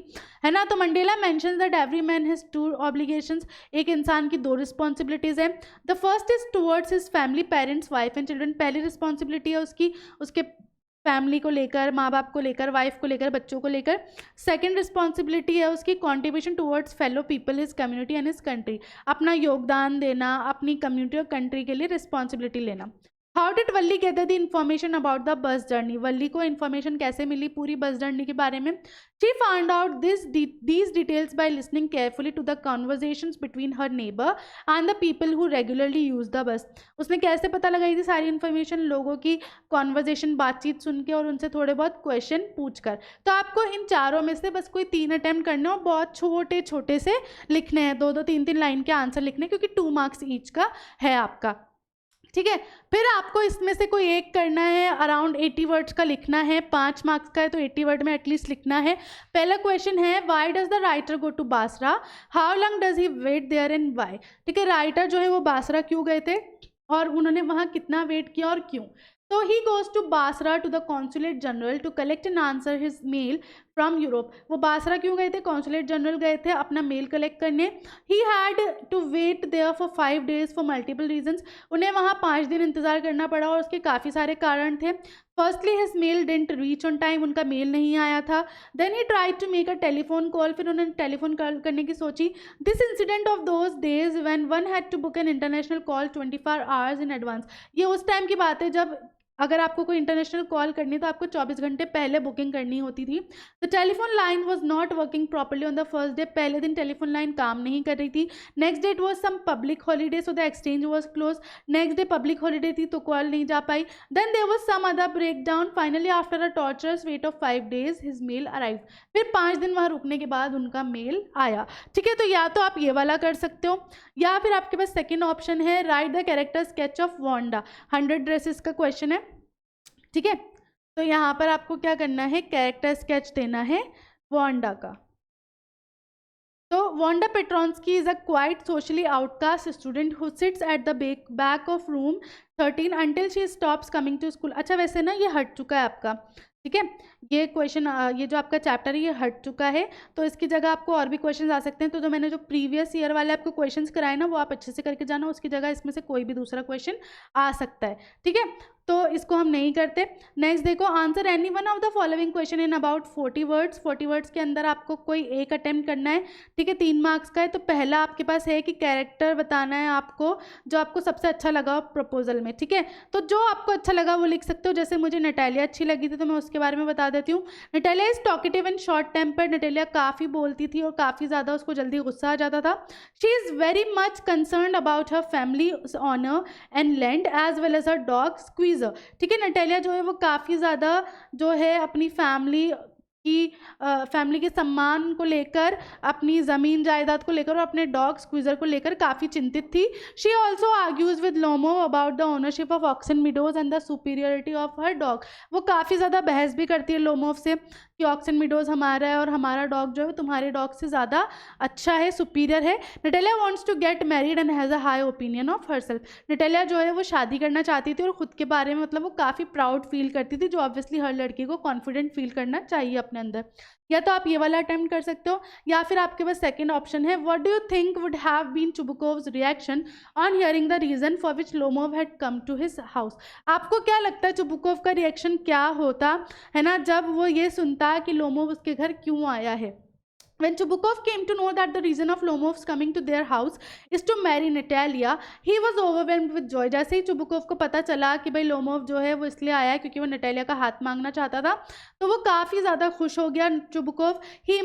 Speaker 1: है ना। तो Mandela mentions that every man has 2 obligations, एक इंसान की 2 रिस्पॉन्सिबिलिटीज़ है। The first is towards his family, parents, wife and children. पहली रिस्पॉन्सिबिलिटी है उसकी उसके फैमिली को लेकर, माँ बाप को लेकर, वाइफ को लेकर, बच्चों को लेकर। सेकंड रिस्पॉन्सिबिलिटी है उसकी contribution towards fellow people, his community and his country, अपना योगदान देना, अपनी कम्युनिटी और कंट्री के लिए रिस्पॉन्सिबिलिटी लेना। How did Valli gather the information about the bus journey. Valli को इन्फॉर्मेशन कैसे मिली पूरी बस जर्नी के बारे में। She found out these details by listening carefully to the conversations between her neighbor and the people who regularly use the bus। उसने कैसे पता लगाई थी सारी इन्फॉर्मेशन, लोगों की कॉन्वर्जेशन, बातचीत सुन के और उनसे थोड़े बहुत क्वेश्चन पूछ कर। तो आपको इन चारों में से बस कोई 3 अटैम्प्ट करने और बहुत छोटे छोटे से लिखने हैं, 2-2, 3-3 लाइन के आंसर लिखने, क्योंकि 2 मार्क्स ईच का है आपका। ठीक है, फिर आपको इसमें से कोई एक करना है, अराउंड 80 वर्ड्स का लिखना है, 5 मार्क्स का है तो 80 वर्ड में एटलीस्ट लिखना है। पहला क्वेश्चन है, why does the writer go to Basra, how long does he wait there and why. ठीक है, राइटर जो है वो बासरा क्यों गए थे और उन्होंने वहाँ कितना वेट किया और क्यों। तो he goes to Basra to the consulate general to collect and answer his mail from Europe. वो बासरा क्यों गए थे, कॉन्सुलेट जनरल गए थे अपना मेल कलेक्ट करने। He had to wait there for 5 days for multiple reasons. उन्हें वहाँ 5 दिन इंतजार करना पड़ा और उसके काफ़ी सारे कारण थे। Firstly his mail didn't reach on time, उनका मेल नहीं आया था। Then he tried to make a telephone call, फिर उन्होंने टेलीफोन कॉल करने की सोची। This incident of those days when one had to book an international call 24 hours in advance. ये उस टाइम की बात है जब अगर आपको कोई इंटरनेशनल कॉल करनी है तो आपको 24 घंटे पहले बुकिंग करनी होती थी। The telephone line was not working properly on the first day. पहले दिन टेलीफोन लाइन काम नहीं कर रही थी। Next day it was some public holiday so the exchange was close. Next day public holiday थी तो कॉल नहीं जा पाई। Then there was some other break down. Finally after a torturous wait of 5 days his mail arrive. फिर 5 दिन वहाँ रुकने के बाद उनका मेल आया। ठीक है, तो या तो आप ये वाला कर सकते हो या फिर आपके पास सेकेंड ऑप्शन है, write the character sketch of Wanda. 100 dresses का क्वेश्चन है। ठीक है, तो यहाँ पर आपको क्या करना है, कैरेक्टर स्केच देना है वांडा का। तो Wanda Petronski is a quite socially outcast student who sits at the back of room 13 until she stops coming to school. अच्छा, वैसे ना ये हट चुका है आपका। ठीक है, ये क्वेश्चन, ये जो आपका चैप्टर है ये हट चुका है, तो इसकी जगह आपको और भी क्वेश्चन आ सकते हैं। तो जो मैंने जो प्रीवियस ईयर वाले आपको क्वेश्चंस कराए ना वो आप अच्छे से करके जाना, उसकी जगह इसमें से कोई भी दूसरा क्वेश्चन आ सकता है। ठीक है, तो इसको हम नहीं करते। नेक्स्ट देखो, answer any one of the following question in about 40 words. 40 words के अंदर आपको कोई एक अटेम्प्ट करना है, ठीक है, 3 मार्क्स का है। तो पहला आपके पास है कि कैरेक्टर बताना है आपको जो आपको सबसे अच्छा लगा प्रपोजल में, ठीक है। तो जो आपको अच्छा लगा वो लिख सकते हो। जैसे मुझे नटालिया अच्छी लगी थी तो मैं उसके बारे में बता देती हूँ। Natalia is talkative and short tempered. Natalia काफ़ी बोलती थी और काफ़ी ज़्यादा उसको जल्दी गुस्सा आ जाता था। She is very much concern about her family honour and land as well as her dog Squeezer, ठीक है। नटालिया जो है वो काफ़ी ज़्यादा जो है अपनी फैमिली के सम्मान को लेकर, अपनी ज़मीन जायदाद को लेकर और अपने डॉग स्क्वीज़र को लेकर काफ़ी चिंतित थी। She also argues with Lomov about the ownership of Oxen Meadows and the superiority of her dog. वो काफ़ी ज़्यादा बहस भी करती है लोमोव से कि ऑक्सन मीडोज हमारा है और हमारा डॉग जो है तुम्हारे डॉग से ज़्यादा अच्छा है, सुपीरियर है। Natalia wants to get married and has a high opinion of herself. Natalia जो है वो शादी करना चाहती थी और ख़ुद के बारे में मतलब वो काफ़ी प्राउड फील करती थी, जो ऑब्वियसली हर लड़की को कॉन्फिडेंट फील करना चाहिए अपने अंदर। या तो आप ये वाला अटेम्प्ट कर सकते हो या फिर आपके पास सेकंड ऑप्शन है, what do you think would have been Chubukov's reaction on hearing the reason for which Lomov had come to his house. आपको क्या लगता है चुबुकोव का रिएक्शन क्या होता है ना जब वो ये सुनता कि लोमोव उसके घर क्यों आया है। When Chubukov came to know that the reason of Lomov's coming to their house is to marry Natalia, he was overwhelmed with joy. जैसे ही चुबुकोव को पता चला कि भाई लोमोव जो है वो इसलिए आया है क्योंकि वो नटालिया का हाथ मांगना चाहता था, तो वो काफ़ी ज़्यादा खुश हो गया Chubukov. He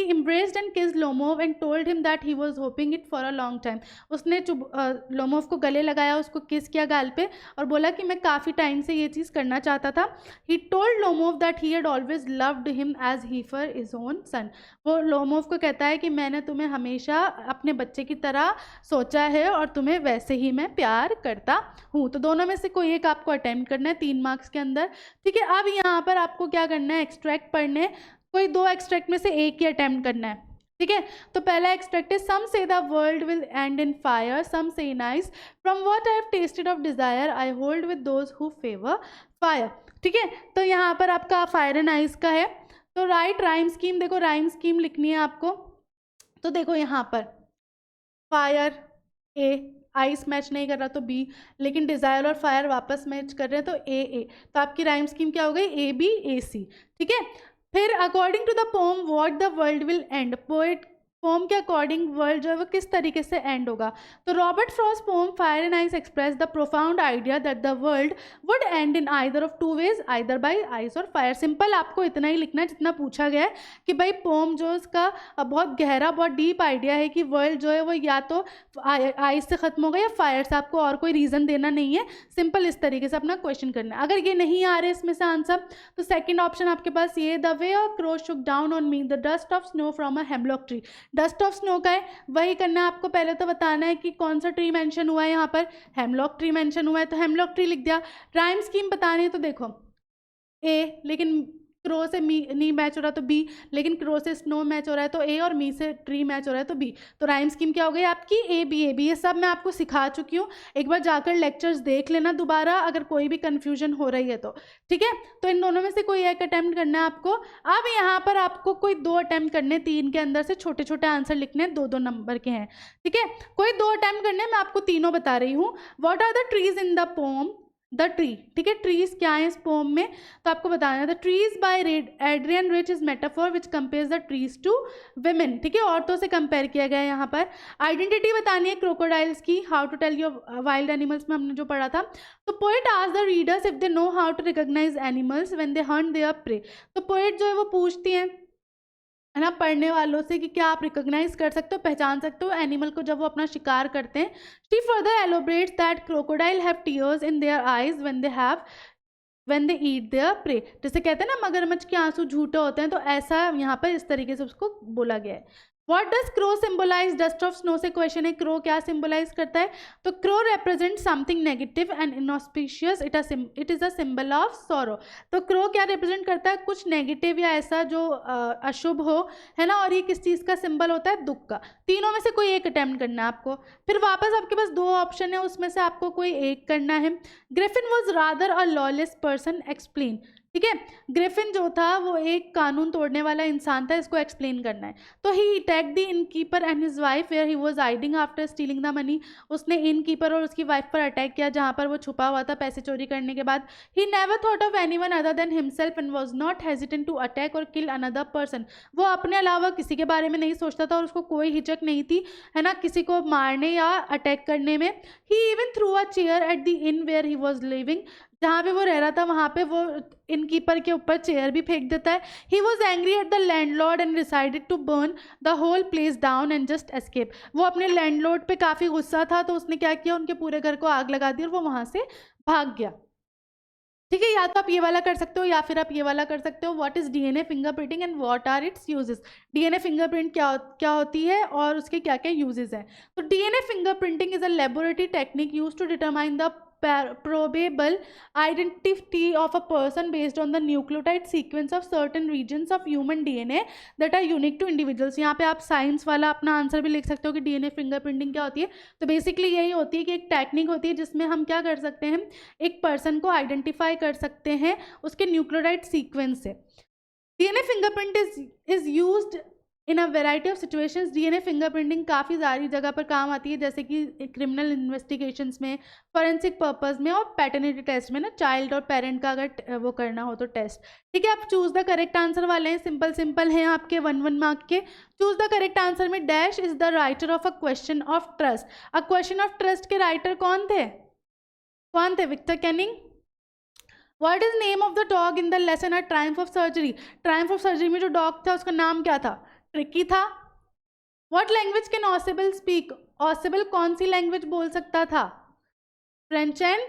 Speaker 1: embraced and kissed Lomov and told him that he was hoping it for a long time. उसने लोमोव को गले लगाया, उसको किस किया गाल पे और बोला कि मैं काफ़ी टाइम से ये चीज़ करना चाहता था। He told Lomov that he had always loved him as he for his own son. वो लोमोव को कहता है कि मैंने तुम्हें हमेशा अपने बच्चे की तरह सोचा है और तुम्हें वैसे ही मैं प्यार करता हूँ। तो दोनों में से कोई एक आपको अटेम्प्ट करना है 3 मार्क्स के अंदर, ठीक है। अब यहाँ पर आपको क्या करना है, एक्सट्रैक्ट पढ़ने, कोई 2 एक्सट्रैक्ट में से एक ही अटेम्प्ट करना है, ठीक है। तो पहला एक्सट्रैक्ट है, some say the world will end in fire, some say in ice, from what I have tasted of desire I hold with those who favour fire, ठीक है। तो यहाँ पर आपका फायर एंड आइस का है। तो राइट राइम स्कीम, देखो राइम स्कीम लिखनी है आपको। तो देखो यहाँ पर फायर ए, आइस मैच नहीं कर रहा तो बी, लेकिन डिज़ायर और फायर वापस मैच कर रहे हैं तो ए। तो आपकी राइम स्कीम क्या हो गई, ए बी ए सी, ठीक है। फिर according to the poem what the world will end, poem के अकॉर्डिंग वर्ल्ड जो है वो किस तरीके से एंड होगा। तो Robert Frost poem Fire and Ice express the profound idea that the world would end in either of 2 ways, either by ice or fire. Simple आपको इतना ही लिखना है जितना पूछा गया है कि भाई पोम जो इसका बहुत गहरा, बहुत डीप आइडिया है कि वर्ल्ड जो है वो या तो आइस से ख़त्म होगा या फायर से, आपको और कोई रीज़न देना नहीं है। सिंपल इस तरीके से अपना क्वेश्चन करना है। अगर ये नहीं आ रहे इसमें से आंसर, तो सेकेंड ऑप्शन आपके पास ये, the way a crow Shuk down on me the dust of snow from a hemlock tree. Dust of snow का है, वही करना है आपको। पहले तो बताना है कि कौन सा ट्री मेंशन हुआ है, यहाँ पर हेमलॉक ट्री मेंशन हुआ है तो हेमलॉक ट्री लिख दिया। राइम स्कीम बतानी है तो देखो ए, लेकिन क्रो से मी नहीं मैच हो रहा तो बी, लेकिन क्रो से स्नो मैच हो रहा है तो ए, और मी से ट्री मैच हो रहा है तो बी। तो राइम स्कीम क्या हो गई आपकी, ए बी। ये सब मैं आपको सिखा चुकी हूँ, एक बार जाकर लेक्चर्स देख लेना दोबारा अगर कोई भी कन्फ्यूजन हो रही है तो, ठीक है। तो इन दोनों में से कोई एक अटैम्प्ट करना है आपको। अब यहाँ पर आपको कोई 2 अटैम्प्ट करने, 3 के अंदर से छोटे छोटे आंसर लिखने, 2-2 नंबर के हैं, ठीक है। कोई 2 अटैम्प्ट करने, मैं आपको तीनों बता रही हूँ। What are the trees in the poem, the tree, ठीक है। ट्रीज क्या है इस पोम में, तो आपको बताना है the trees by Adrienne Rich is metaphor which compares the trees to women, ठीक है। औरतों से कंपेयर किया गया है यहाँ पर। आइडेंटिटी बतानी है क्रोकोडाइल्स की, how to tell your wild animals में हमने जो पढ़ा था। तो poet ask the readers if they know how to recognise animals when they hunt their prey. तो पोएट जो है वो पूछती हैं है ना पढ़ने वालों से कि क्या आप रिकॉग्नाइज कर सकते हो, पहचान सकते हो एनिमल को जब वो अपना शिकार करते हैं। She further elaborates that crocodile have tears in their eyes when they eat their prey. जैसे कहते हैं ना मगरमच्छ के आंसू झूठे होते हैं, तो ऐसा यहाँ पर इस तरीके से उसको बोला गया है। What does crow symbolise, dust of snow से क्वेश्चन है, क्रो क्या सिम्बोलाइज करता है। तो crow represent something negative and inauspicious, it is a symbol of sorrow. तो क्रो क्या रिप्रेजेंट करता है, कुछ नेगेटिव या ऐसा जो अशुभ हो, है ना। और ये किस चीज़ का सिंबल होता है, दुख का। तीनों में से कोई एक अटेम्प्ट करना है आपको। फिर वापस आपके पास 2 ऑप्शन है, उसमें से आपको कोई एक करना है। Griffin was rather a lawless person, explain. ठीक है। ग्रिफिन जो था वो एक कानून तोड़ने वाला इंसान था, इसको एक्सप्लेन करना है। तो he attacked the innkeeper and his wife where he was hiding after stealing the money. उसने इनकीपर और उसकी वाइफ पर अटैक किया जहाँ पर वो छुपा हुआ था पैसे चोरी करने के बाद। He never thought of anyone other than himself and was not hesitant to attack or kill another person. वो अपने अलावा किसी के बारे में नहीं सोचता था और उसको कोई हिचक नहीं थी, है ना, किसी को मारने या अटैक करने में। He even threw a chair at the inn where he was living. जहाँ पे वो रह रहा था वहाँ पे वो इनकीपर के ऊपर चेयर भी फेंक देता है। He was angry at the landlord and decided to burn the whole place down and just escape. वो अपने लैंडलॉर्ड पे काफ़ी गुस्सा था, तो उसने क्या किया, उनके पूरे घर को आग लगा दी और वो वहाँ से भाग गया। ठीक है, या तो आप ये वाला कर सकते हो या फिर आप ये वाला कर सकते हो। What is DNA fingerprinting and what are its uses. DNA fingerprint क्या होती है और उसके क्या क्या यूजेस हैं। तो DNA fingerprinting is a laboratory technique use to determine the probable identity of a person based on the nucleotide sequence of certain regions of human DNA that are unique to individuals। यहाँ पे आप साइंस वाला अपना आंसर भी लिख सकते हो कि डीएनए फिंगरप्रिंटिंग क्या होती है। तो बेसिकली यही होती है कि एक टेक्निक होती है जिसमें हम क्या कर सकते हैं, एक पर्सन को आइडेंटिफाई कर सकते हैं उसके न्यूक्लियोटाइड सीक्वेंस से। DNA fingerprint is used in a variety of situations. DNA fingerprinting काफ़ी सारी जगह पर काम आती है, जैसे कि क्रिमिनल इन्वेस्टिगेशंस में, फॉरेंसिक पर्पस में और पैटर्निटी टेस्ट में ना, चाइल्ड और पेरेंट का अगर वो करना हो तो टेस्ट। ठीक है, आप चूज द करेक्ट आंसर वाले हैं, सिंपल सिंपल हैं आपके 1 मार्क के। चूज द करेक्ट आंसर में dash is the writer of a question of trust. A question of trust के राइटर कौन थे? Victor Canning. What is name of the dog in the lesson a triumph of surgery. Triumph of surgery में जो डॉग था उसका नाम क्या था? ट्रिकी था। What language can ऑसिबल speak. ऑसिबल कौन सी लैंग्वेज बोल सकता था? French and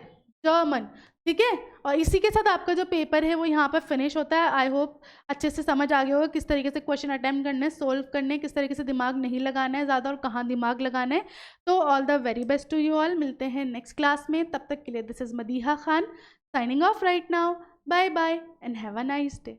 Speaker 1: German. ठीक है, और इसी के साथ आपका जो पेपर है वो यहाँ पर फिनिश होता है। आई होप अच्छे से समझ आ गया होगा किस तरीके से क्वेश्चन अटेम्प्ट करने, सोल्व करने, किस तरीके से दिमाग नहीं लगाना है ज़्यादा और कहाँ दिमाग लगाना है। तो all the very best to you all. मिलते हैं नेक्स्ट क्लास में, तब तक के लिए this is Madiha Khan signing off right now. Bye bye and have a nice day.